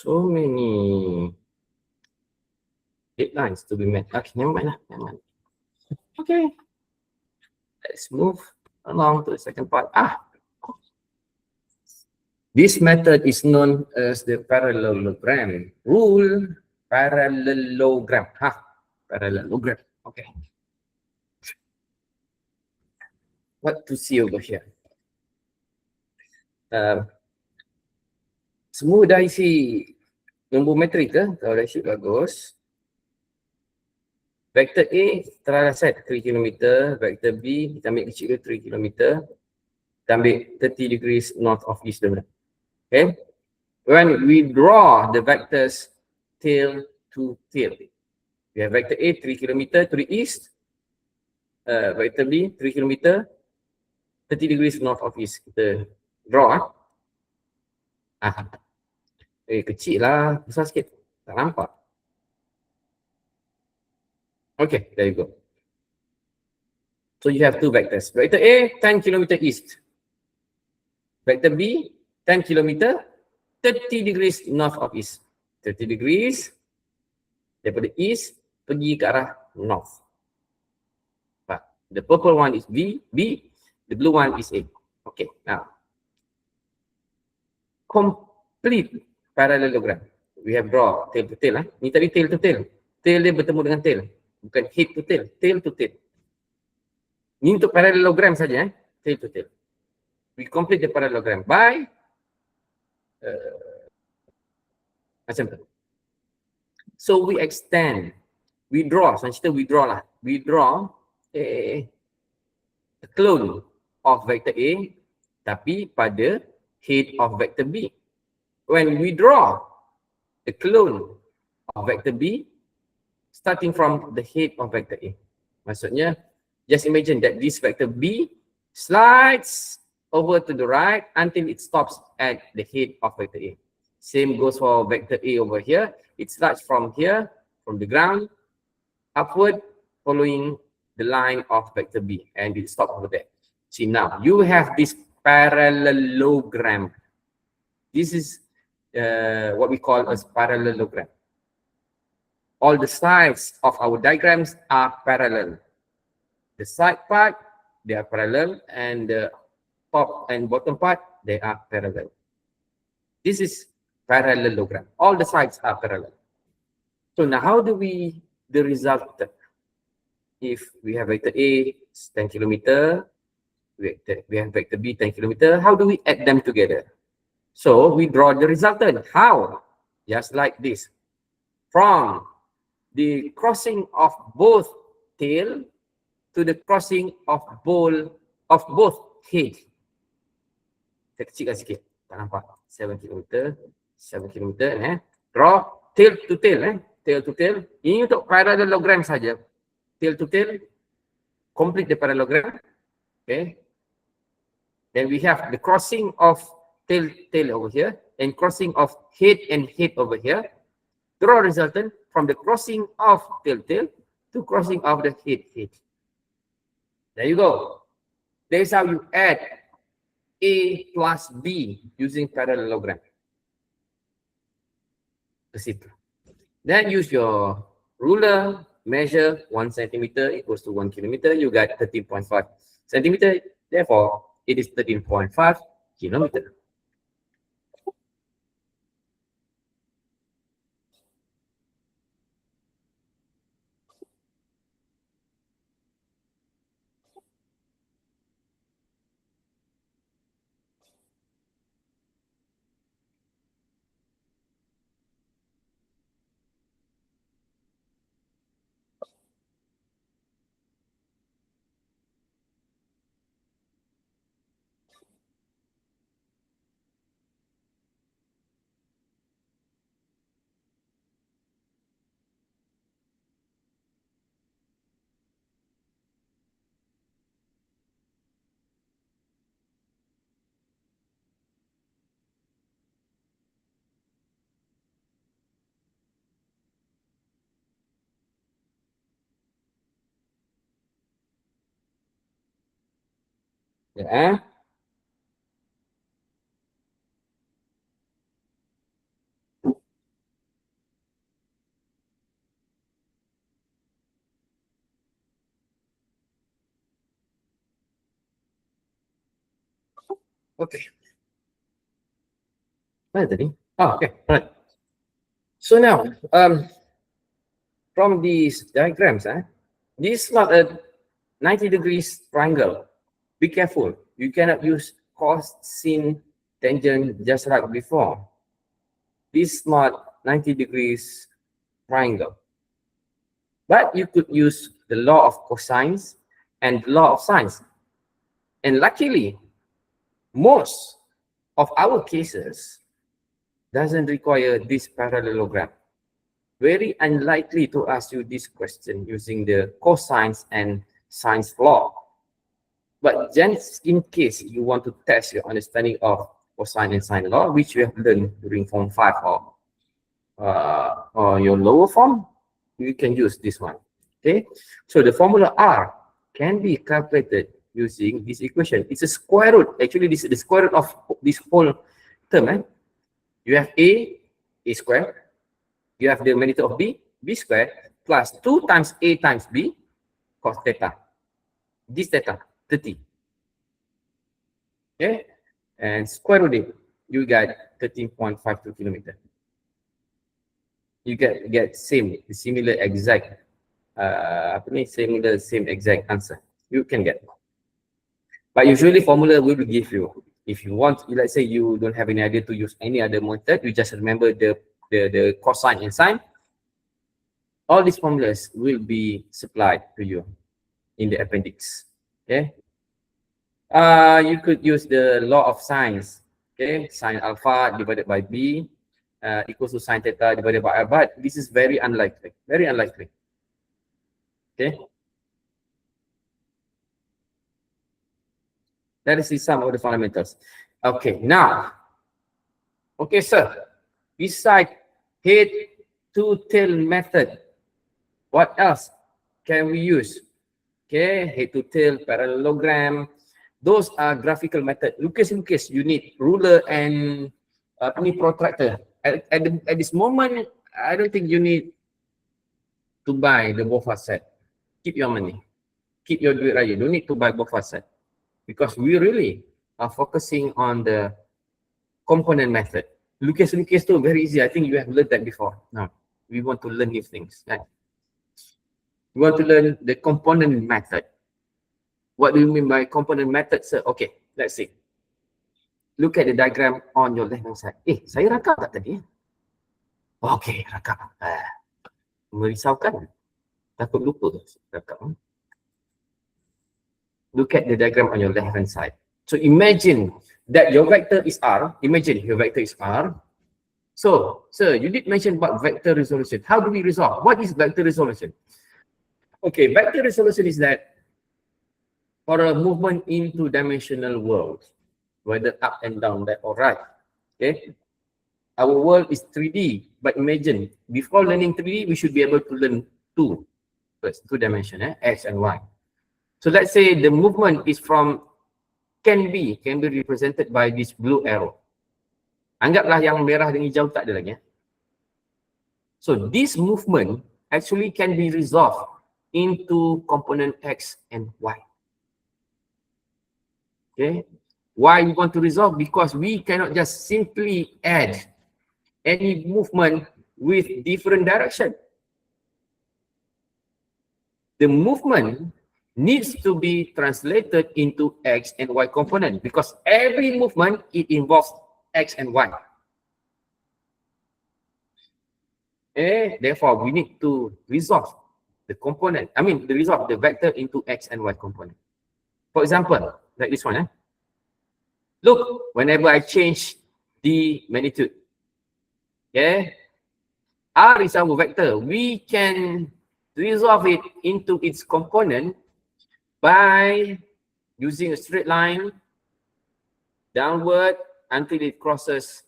So many deadlines to be met. Okay, never mind lah. Okay, let's move along to the second part. This method is known as the parallelogram rule. Parallelogram. Parallelogram. Okay. What to see over here? Semua dah isi nombor metrik ke? Kalau dah isi bagus. Vektor A telah set 3 km. Vektor B kita ambil kecil ke 3 km. Kita ambil 30 degrees north of east dulu. Okay. When we draw the vectors tail to tail. We have vector A 3 km to the east. Vector B 3 km 30 degrees north of east. Kita draw. Kecil lah, besar sikit. Tak nampak. Okay, there you go. So you have two vectors. Vector A, 10 km east. Vector B, 10 km, 30 degrees north of east. 30 degrees daripada east pergi ke arah north. The purple one is B, the blue one is A. Okay, now. Complete parallelogram. We have draw tail to tail. Ni tadi tail to tail. Tail dia bertemu dengan tail. Bukan head to tail. Tail to tail. Ni untuk parallelogram saja. Tail to tail. We complete the parallelogram by macam tu. So we extend. We draw. Senang cerita we draw lah. We draw a clone of vector A tapi pada head of vector B. When we draw the clone of vector B starting from the head of vector A. Maksudnya, just imagine that this vector B slides over to the right until it stops at the head of vector A. Same goes for vector A over here. It starts from here, from the ground, upward following the line of vector B, and it stops over there. See, now you have this parallelogram. This is what we call a parallelogram. All the sides of our diagrams are parallel. The side part, they are parallel, and the top and bottom part, they are parallel. This is parallelogram. All the sides are parallel. So now how do we, the result, if we have vector A, 10 kilometer, we have vector B, 10 kilometer, how do we add them together? So we draw the resultant. How? Just like this. From the crossing of both tail to the crossing of both head. Saya kecilkan sikit. Tak nampak. 7 km, 7 km. Draw tail to tail. Tail to tail. Ini untuk parallelogram saja. Tail to tail. Complete the parallelogram. Okay. Then we have the crossing of tail over here and crossing of head and head over here. Draw resultant from the crossing of tail to crossing of the head. There you go. That's how you add A plus B using parallelogram. Then use your ruler, measure 1 centimeter equals to 1 kilometer. You got 13.5 centimeter. Therefore, it is 13.5 kilometer. Yeah. Okay. Mana tadi? Oh, okay. Right. So now, from these diagrams, this is not a 90 degrees triangle. Be careful. You cannot use cos, sin, tangent just like before. This is not 90 degrees triangle. But you could use the law of cosines and the law of sines. And luckily, most of our cases doesn't require this parallelogram. Very unlikely to ask you this question using the cosines and sines law. But just in case you want to test your understanding of cosine and sine law, which you have learned during Form 5 or your lower form, you can use this one. Okay, so the formula R can be calculated using this equation. It's a square root. Actually, this is the square root of this whole term. You have A squared. You have the magnitude of B squared, plus 2 times A times B, cos theta. This theta, 30. Okay, and square root it, you get 13.52 kilometer. You get similar exact same exact answer. You can get. But usually formula will give you. If you want, let's say you don't have any idea to use any other method, you just remember the cosine and sine. All these formulas will be supplied to you in the appendix. Okay. You could use the law of sines. Okay, sine alpha divided by B equals to sine theta divided by R. But this is very unlikely. Very unlikely. Okay. Let us see some of the fundamentals. Okay, now, okay, sir, beside head to tail method, what else can we use? Okay, head to tail, parallelogram. Those are graphical method. Lukis, you need ruler and protractor. At this moment, I don't think you need to buy the BOFA set. Keep your money. Keep your duit raya. Don't need to buy BOFA set. Because we really are focusing on the component method. Lukis too, very easy. I think you have learned that before. Now, we want to learn new things. Right? We want to learn the component method. What do you mean by component method, sir? Okay, let's see. Look at the diagram on your left hand side. Saya rakam tak tadi? Okay, rakam. Merisaukan. Takut lupa rakam. Look at the diagram on your left hand side. So imagine that your vector is R. Imagine your vector is R. So, sir, you did mention about vector resolution. How do we resolve? What is vector resolution? Okay, vector resolution is that for a movement into dimensional world, whether up and down, left or right. Okay, our world is 3D, but imagine before learning 3D, we should be able to learn two dimension, X and Y. So let's say the movement is from can be represented by this blue arrow. Anggaplah yang merah dan hijau tak ada lagi. So this movement actually can be resolved into component X and Y. Okay, why we want to resolve? Because we cannot just simply add any movement with different direction. The movement needs to be translated into X and Y component because every movement, it involves X and Y. Therefore, we need to resolve the component, resolve the vector into X and Y component. For example, like this one. Look, whenever I change the magnitude, R is our vector. We can resolve it into its component by using a straight line downward until it crosses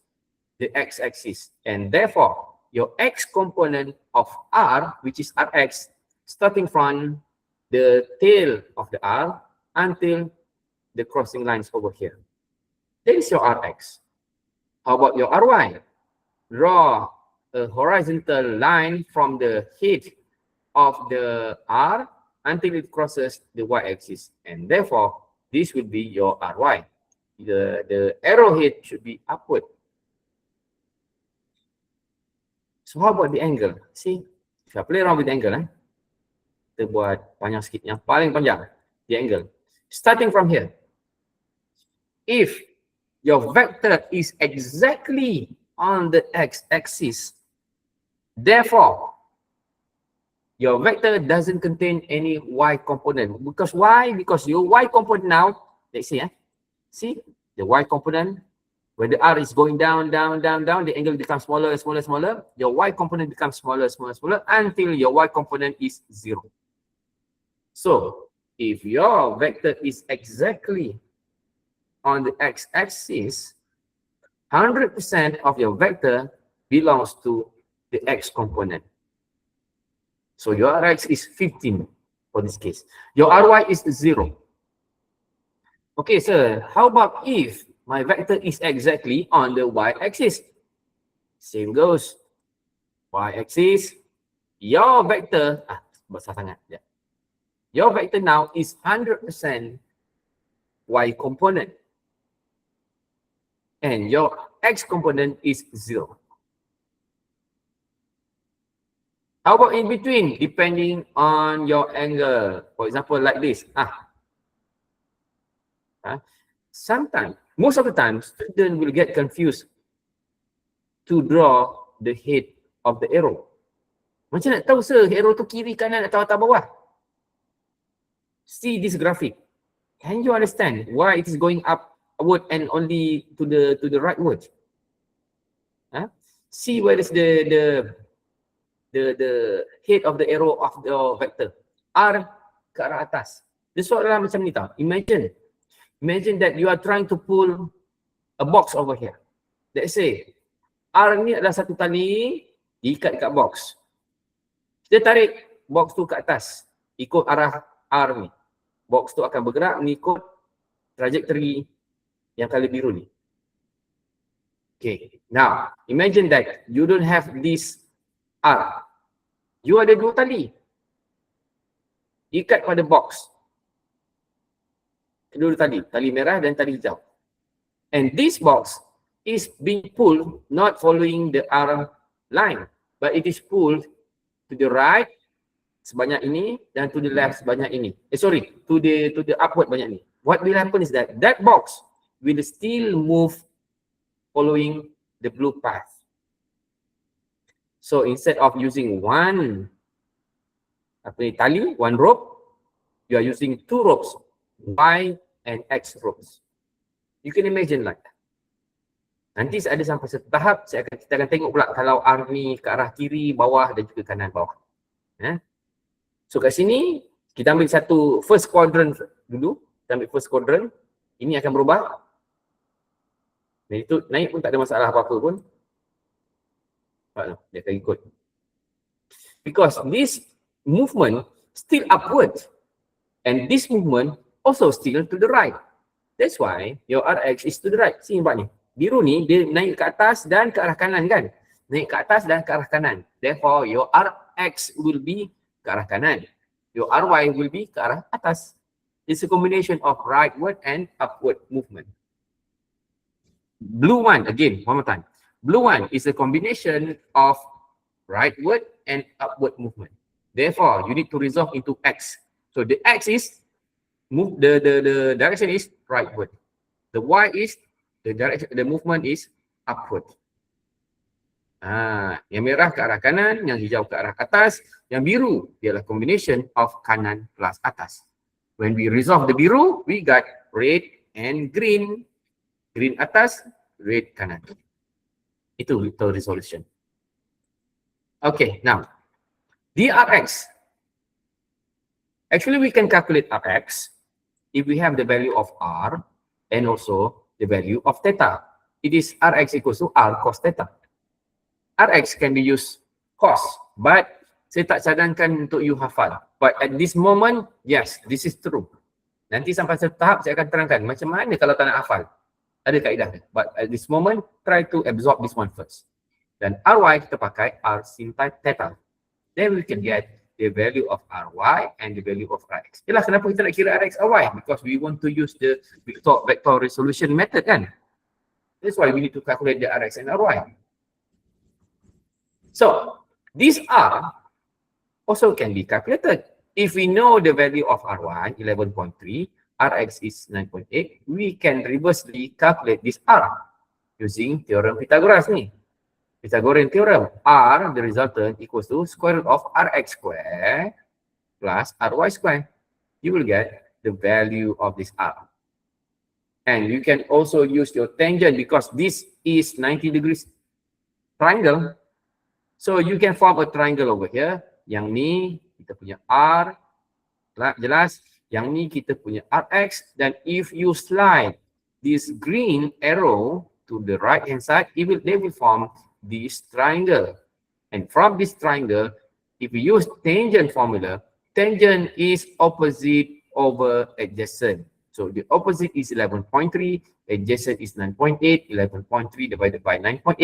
the x-axis. And therefore, your x component of R, which is Rx, starting from the tail of the R until the crossing lines over here. That is your Rx. How about your Ry? Draw a horizontal line from the head of the R until it crosses the y-axis. And therefore, this will be your Ry. The arrowhead should be upward. So how about the angle? See, if I play around with the angle, kita buat panjang sikit, yang paling panjang, the angle. Starting from here, if your vector is exactly on the x-axis, therefore, your vector doesn't contain any y component. Because why? Because your y component now, let's see, see the y component, when the R is going down, down, down, down, the angle becomes smaller, smaller, smaller. Your y component becomes smaller, smaller, smaller until your y component is 0. So, if your vector is exactly on the x-axis, 100% of your vector belongs to the x component. So your Rx is 15 for this case. Your Ry is 0. Okay, sir, how about if my vector is exactly on the y-axis? Same goes. Y-axis, your vector, besar sangat. Yeah. Your vector now is 100% y component. And your x component is 0. How about in between, depending on your angle? For example, like this. Sometimes, most of the time, students will get confused to draw the head of the arrow. Macam nak tahu, sir, arrow tu kiri, kanan, atau atas, bawah? See this graphic. Can you understand why it is going upward and only to the rightward? See where is the head of the arrow of the vector. R ke arah atas. Dia soalan macam ni tau. Imagine that you are trying to pull a box over here. Let's say, R ni adalah satu tali diikat kat box. Kita tarik box tu ke atas. ikut arah R ni. Box tu akan bergerak mengikut trajectory yang color biru ni. Okay, now imagine that you don't have this R. You ada dua tali ikat pada box. Dua tali, tali merah dan tali hijau. And this box is being pulled not following the R line, but it is pulled to the right sebanyak ini dan to the left sebanyak ini. To the upward banyak ni. What will happen is that box will still move following the blue path. So instead of using one tali, one rope, you are using two ropes, Y and X ropes. You can imagine like that. Nanti ada sampai satu tahap kita akan tengok pula kalau R ni ke arah kiri, bawah dan juga kanan bawah. So kat sini kita ambil satu first quadrant dulu. Kita ambil first quadrant. Ini akan berubah. Dan itu naik pun tak ada masalah apa-apa pun. Dia akan ikut. Because this movement still upward. And this movement also still to the right. That's why your Rx is to the right. Sini nampak ni. Biru ni dia naik ke atas dan ke arah kanan kan. Naik ke atas dan ke arah kanan. Therefore your Rx will be ke arah kanan. Your Ry will be ke arah atas. It's a combination of rightward and upward movement. Blue one, again, one more time. Blue one is a combination of rightward and upward movement. Therefore, you need to resolve into X. So the X is the direction is rightward. The Y is the movement is upward. Yang merah ke arah kanan, yang hijau ke arah atas, yang biru ialah combination of kanan plus atas. When we resolve the biru, we got red and green. Green atas, red kanan. Itu resolution. Okay, now Drx. Actually, we can calculate Rx if we have the value of R and also the value of theta. It is Rx equals to R cos theta. Rx can be used cos, but saya tak cadangkan untuk you hafal. But at this moment, yes, this is true. Nanti sampai satu tahap saya akan terangkan macam mana kalau tak nak hafal. Ada kaedah. But at this moment, try to absorb this one first. Dan Ry kita pakai R sin theta. Then we can get the value of Ry and the value of Rx. Yalah, kenapa kita nak kira Rx Ry? Because we want to use the vector resolution method kan. That's why we need to calculate the Rx and Ry. So, this R also can be calculated. If we know the value of Ry, 11.3, Rx is 9.8, we can reversely calculate this R using theorem Pythagoras ni. Pythagorean theorem, R, the resultant, equals to square root of Rx square plus Ry square. You will get the value of this R. And you can also use your tangent because this is 90 degrees triangle. So you can form a triangle over here. Yang ni kita punya R, jelas. Yang ni kita punya Rx. Dan if you slide this green arrow to the right hand side, they will form this triangle. And from this triangle, if we use tangent formula, tangent is opposite over adjacent. So the opposite is 11.3, adjacent is 9.8, 11.3 divided by 9.8.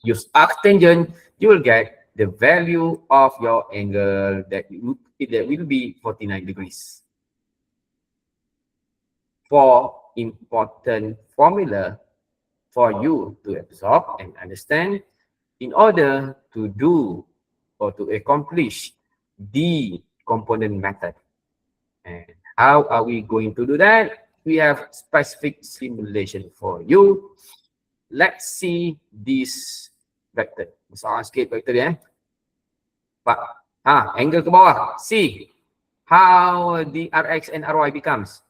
Use arctangent, you will get the value of your angle that will be 49 degrees. For important formula for you to absorb and understand in order to do or to accomplish the component method. And how are we going to do that? We have specific simulation for you. Let's see this vector. Besar sikit vector dia. Pak, angle ke bawah. See how the Rx and Ry becomes.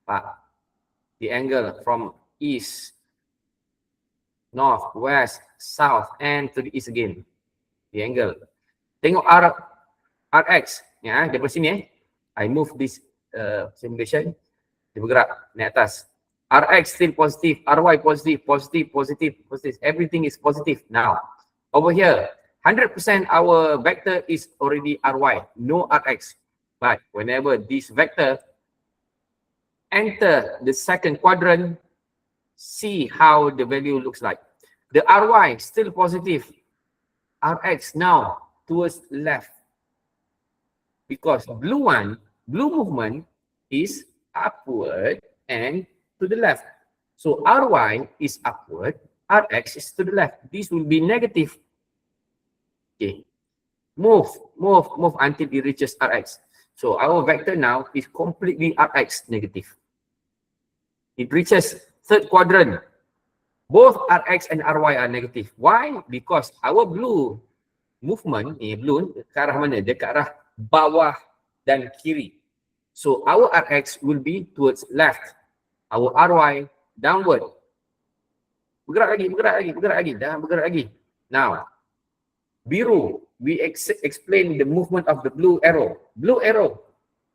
Pak, the angle from east, north, west, south, and to the east again. The angle. Tengok Rx. Ya, daripada sini I move this simulation. Dia bergerak naik atas. Rx still positive, Ry positive, positive, positive, positive. Everything is positive now. Over here, 100% our vector is already ry, no rx. But whenever this vector enter the second quadrant, see how the value looks like. The ry still positive, rx now towards left, because blue movement is upward and to the left. So ry is upward, rx is to the left. This will be negative. Okay, move until it reaches rx. So our vector now is completely rx negative. It reaches third quadrant. Both rx and ry are negative. Why? Because our blue movement, balloon ke arah mana? Dia ke arah bawah dan kiri. So our rx will be towards left. Our ry downward. Bergerak lagi. Dah bergerak lagi. Now, biru, we explain the movement of the blue arrow. Blue arrow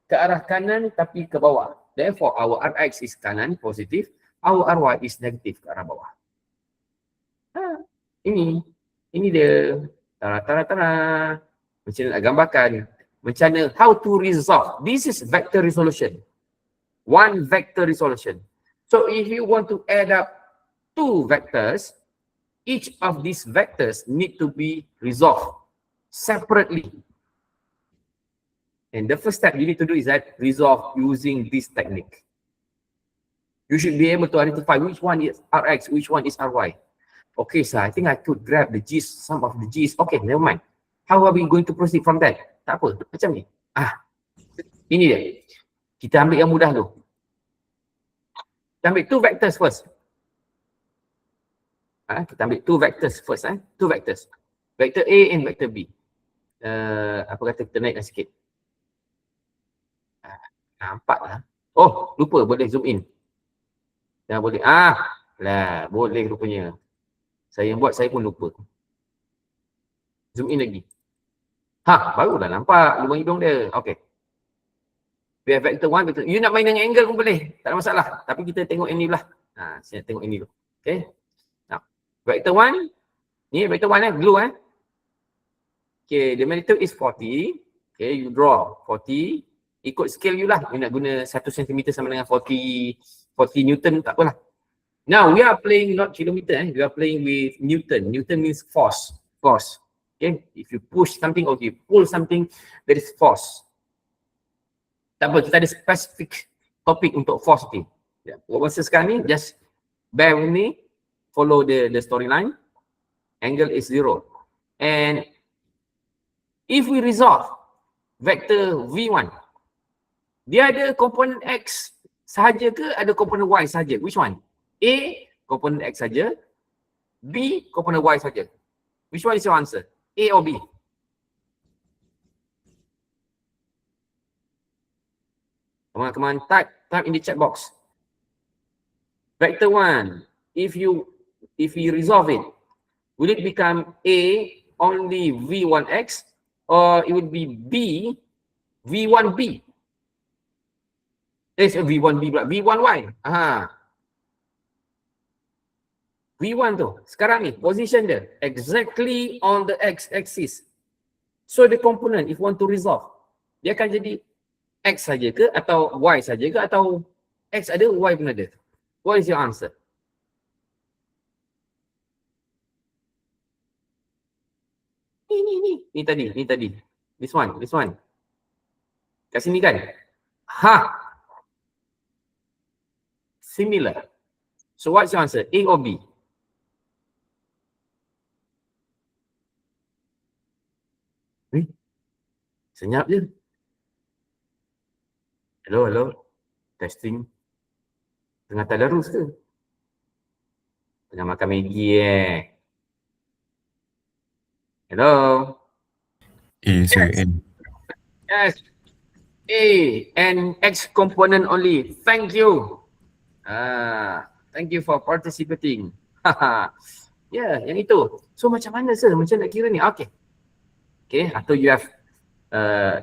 ke arah kanan tapi ke bawah. Therefore, our rx is kanan positif, our ry is negatif ke arah bawah. Ini dia. Tara. Macam nak gambarkan. Macam mana, how to resolve. This is vector resolution. One vector resolution. So if you want to add up two vectors, each of these vectors need to be resolved separately. And the first step you need to do is that resolve using this technique. You should be able to identify which one is rx, which one is ry. Okay, so I think I could grab the gist, some of the gist. Okay, never mind. How are we going to proceed from that? Tak apa, macam ni. Ini dia. Kita ambil yang mudah tu. Kita ambil two vectors first. Kita ambil two vectors first. Two vectors. Vector A and vector B. Apa kata kita naikkan sikit. Nampak lah. Oh, lupa boleh zoom in. Dah boleh. Boleh rupanya. Saya yang buat, saya pun lupa. Zoom in lagi. Barulah nampak lubang hidung dia. Okay. We have vector 1, vector. You nak main dengan angle pun boleh. Tak ada masalah. Tapi kita tengok ini lah. Saya nak tengok ini dulu. Okay. Now, vector 1. Ni vector 1 blue Okay, the magnitude is 40. Okay, you draw 40. Ikut scale you lah. You nak guna 1 cm sama dengan 40 Newton, tak apalah. Now, we are playing not kilometer. We are playing with Newton. Newton means force. Okay, if you push something or you pull something, there is force. Tak apa, kita ada specific topik untuk force ni. Masa sekarang ni, just bear with me, follow the storyline. Angle is 0. And if we resolve vector V1, dia ada komponen X sahaja ke ada komponen Y sahaja? Which one? A, komponen X saja. B, komponen Y saja. Which one is your answer? A or B? Come on, type in the chat box. Vector 1, if you resolve it, will it become A only V1X or it would be B V1B? There's a V1B pula, V1Y. V1 tu, sekarang ni, position dia exactly on the x-axis. So the component, if you want to resolve, dia akan jadi X saja ke atau Y saja ke atau X ada, Y pun ada. What is your answer? Ni tadi. This one. Kat sini kan? Similar. So what's your answer? A or B? Senyap je. Hello. Testing. Tengah tadarus ke? Tengah makan Maggi Hello. N. Yes. A and X component only. Thank you. Thank you for participating. Yang itu. So macam mana sir? Macam nak kira ni? Okay, atau you have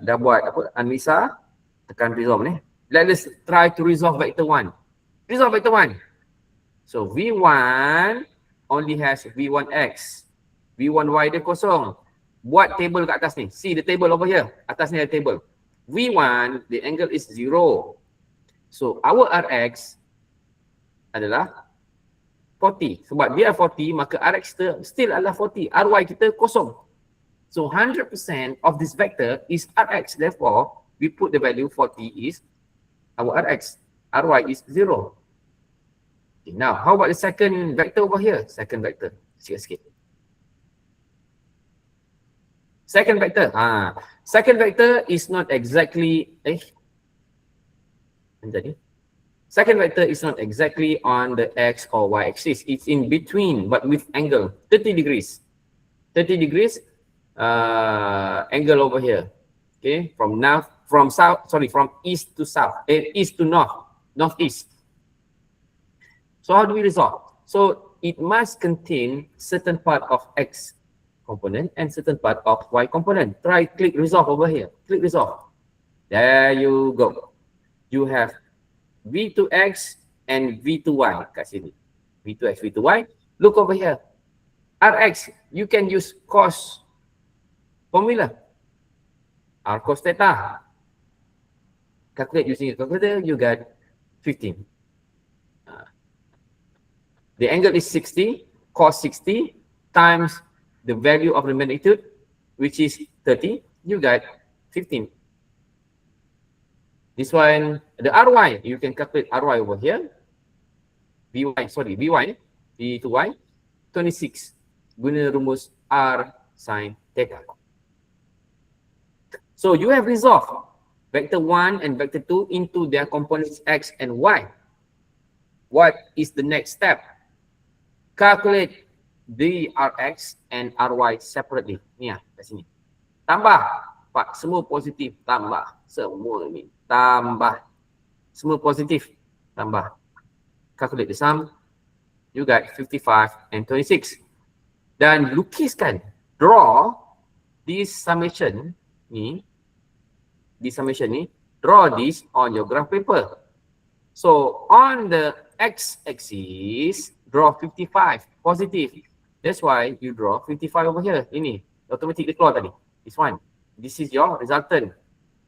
dah buat apa? Analisa, tekan resolve ni. Let's try to resolve vector 1. Resolve vector 1. So V1 only has V1X. V1Y dia kosong. Buat table kat atas ni. See the table over here. Atas ni ada table. V1, the angle is 0. So our Rx adalah 40. Sebab dia 40, maka Rx kita still adalah 40. Ry kita kosong. So 100% of this vector is Rx. Therefore, we put the value 40 is our Rx. Ry is 0. Okay, now, how about the second vector over here? Second vector. Sikit-sikit. Second vector. Second vector is not exactly second vector is not exactly on the x or y axis. It's in between, but with angle 30 degrees. 30 degrees angle over here. Okay, from east to south, east to north, northeast. So how do we resolve? So it must contain certain part of x component and certain part of y component. Try click resolve over here. Click resolve. There you go. You have v2x and v2y kat sini. v2x, v2y. Look over here. Rx, you can use cos formula. R cos theta. Calculate using your calculator, you get 15. The angle is 60, cos 60 times the value of the magnitude, which is 30, you get 15. This one, the Ry, you can calculate Ry over here. Vy, V2y, 26. Guna rumus R sin theta. So you have resolved vector 1 and vector 2 into their components x and y. What is the next step? Calculate the Rx and Ry separately. Ni kat sini. Tambah. Pak, semua positif. Tambah. Semua ni. Tambah. Semua positif. Tambah. Calculate the sum. You got 55 and 26. Dan lukiskan. Draw this summation ni. Draw this on your graph paper. So on the x-axis, draw 55, positive. That's why you draw 55 over here. Ini, automatically keluar tadi. This one. This is your resultant.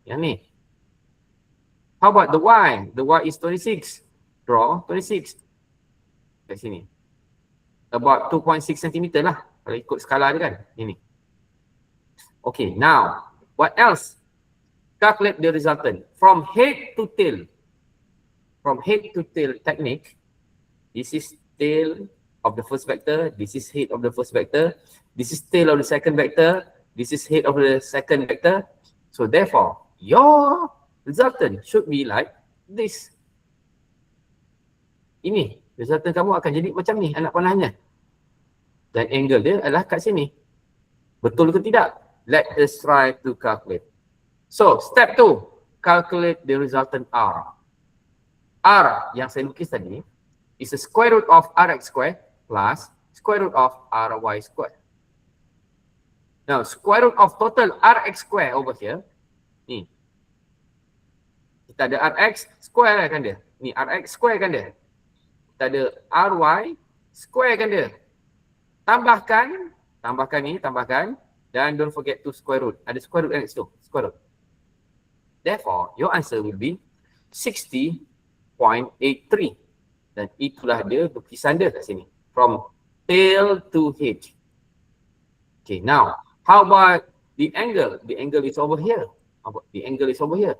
Yang ni. How about the y? The y is 26. Draw 26. Kat sini. About 2.6 cm lah. Kalau ikut skala dia kan. Ini. Okay, now. What else? Calculate the resultant. From head to tail. From head to tail technique. This is tail of the first vector. This is head of the first vector. This is tail of the second vector. This is head of the second vector. So therefore, your resultant should be like this. Ini, resultant kamu akan jadi macam ni anak panahnya. Dan angle dia adalah kat sini. Betul ke tidak? Let us try to calculate. So, step 2, calculate the resultant R. R yang saya lukis tadi is the square root of Rx square plus square root of Ry square. Now, square root of total Rx square over here, ni. Kita ada Rx square kan dia. Ni Rx square kan dia. Kita ada Ry square kan dia. Tambahkan ni, dan don't forget to square root. Ada square root kan situ, square root. Therefore, your answer will be 60.83. Dan itulah dia lukisan dia kat sini. From tail to head. Okay, now, how about the angle? The angle is over here. The angle is over here.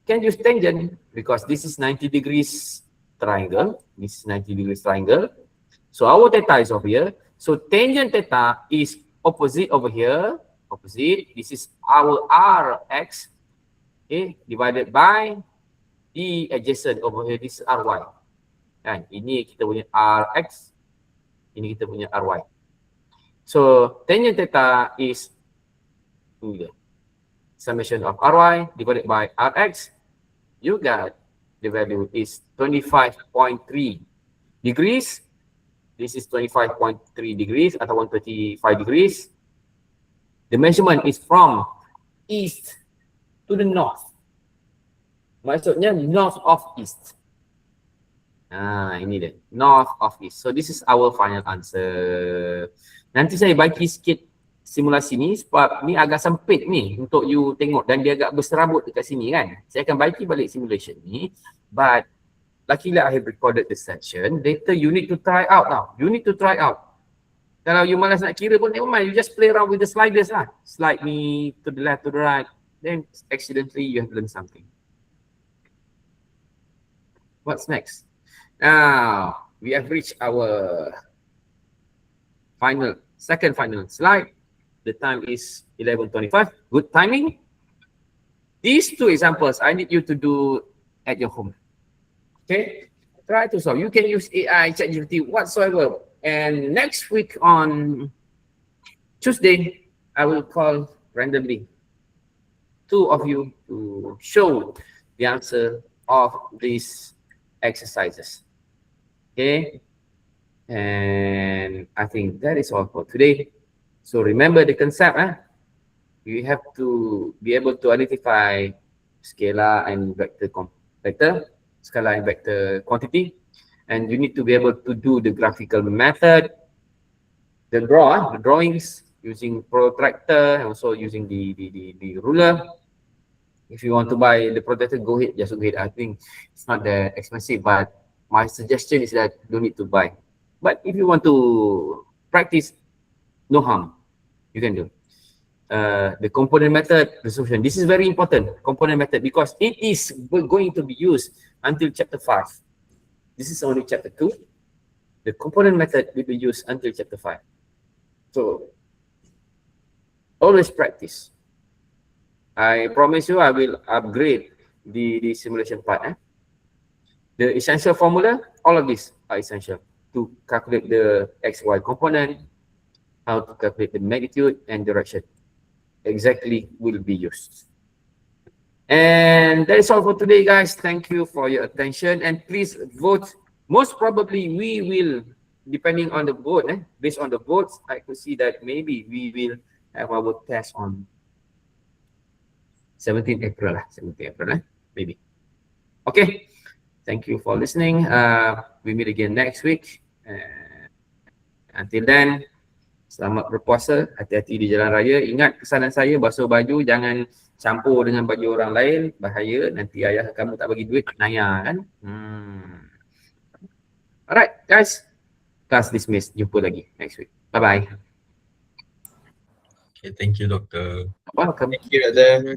Can use tangent because this is 90 degrees triangle. This is 90 degrees triangle. So our theta is over here. So tangent theta is opposite over here. Opposite. This is our Rx. Okay, divided by the adjacent over here. This is Ry. Kan? Ini kita punya Rx. Ini kita punya Ry. So tangent theta is summation of Ry divided by Rx. You got the value is 25.3 degrees. This is 25.3 degrees atau 135 degrees. The measurement is from east to the north. Maksudnya north of east. Ini dia. North of east. So this is our final answer. Nanti saya bagi sikit simulasi ni sebab ni agak sempit ni untuk you tengok dan dia agak berserabut dekat sini kan. Saya akan baiki balik simulation ni, but luckily I have recorded the session. Later you need to try out now. You need to try out. Kalau you malas nak kira pun, never mind, you just play around with the sliders lah. Slide me to the left, to the right. Then accidentally you have learned something. What's next? Now, we have reached our second final slide. The time is 11:25. Good timing. These two examples I need you to do at your home. Okay? Try to solve. You can use AI, ChatGPT, whatsoever. And next week on Tuesday, I will call randomly two of you to show the answer of these exercises. Okay? And I think that is all for today. So remember the concept, you have to be able to identify scalar and vector, scalar and vector quantity, and you need to be able to do the graphical method, the drawings using protractor, and also using the ruler. If you want to buy the protractor, go ahead, just go ahead. I think it's not that expensive, but my suggestion is that you don't need to buy. But if you want to practice, no harm, you can do. The component method, the solution. This is very important, component method, because it is going to be used until chapter 5. This is only chapter 2. The component method will be used until chapter 5. So always practice. I promise you I will upgrade the simulation part. The essential formula, all of these are essential to calculate the XY component, how to calculate the magnitude and direction. Exactly will be used. And that is all for today, guys. Thank you for your attention, and please vote. Most probably we will, depending on the vote, based on the votes, I could see that maybe we will have our test on 17th April, maybe. Okay, thank you for listening. We meet again next week. Until then, selamat berpuasa, hati-hati di jalan raya. Ingat pesanan saya, basuh baju jangan campur dengan baju orang lain, bahaya, nanti ayah kamu tak bagi duit, naya kan. Alright guys, class dismissed. Jumpa lagi next week. Bye bye. Okay, thank you, Doctor. Welcome. Thank you, Doctor.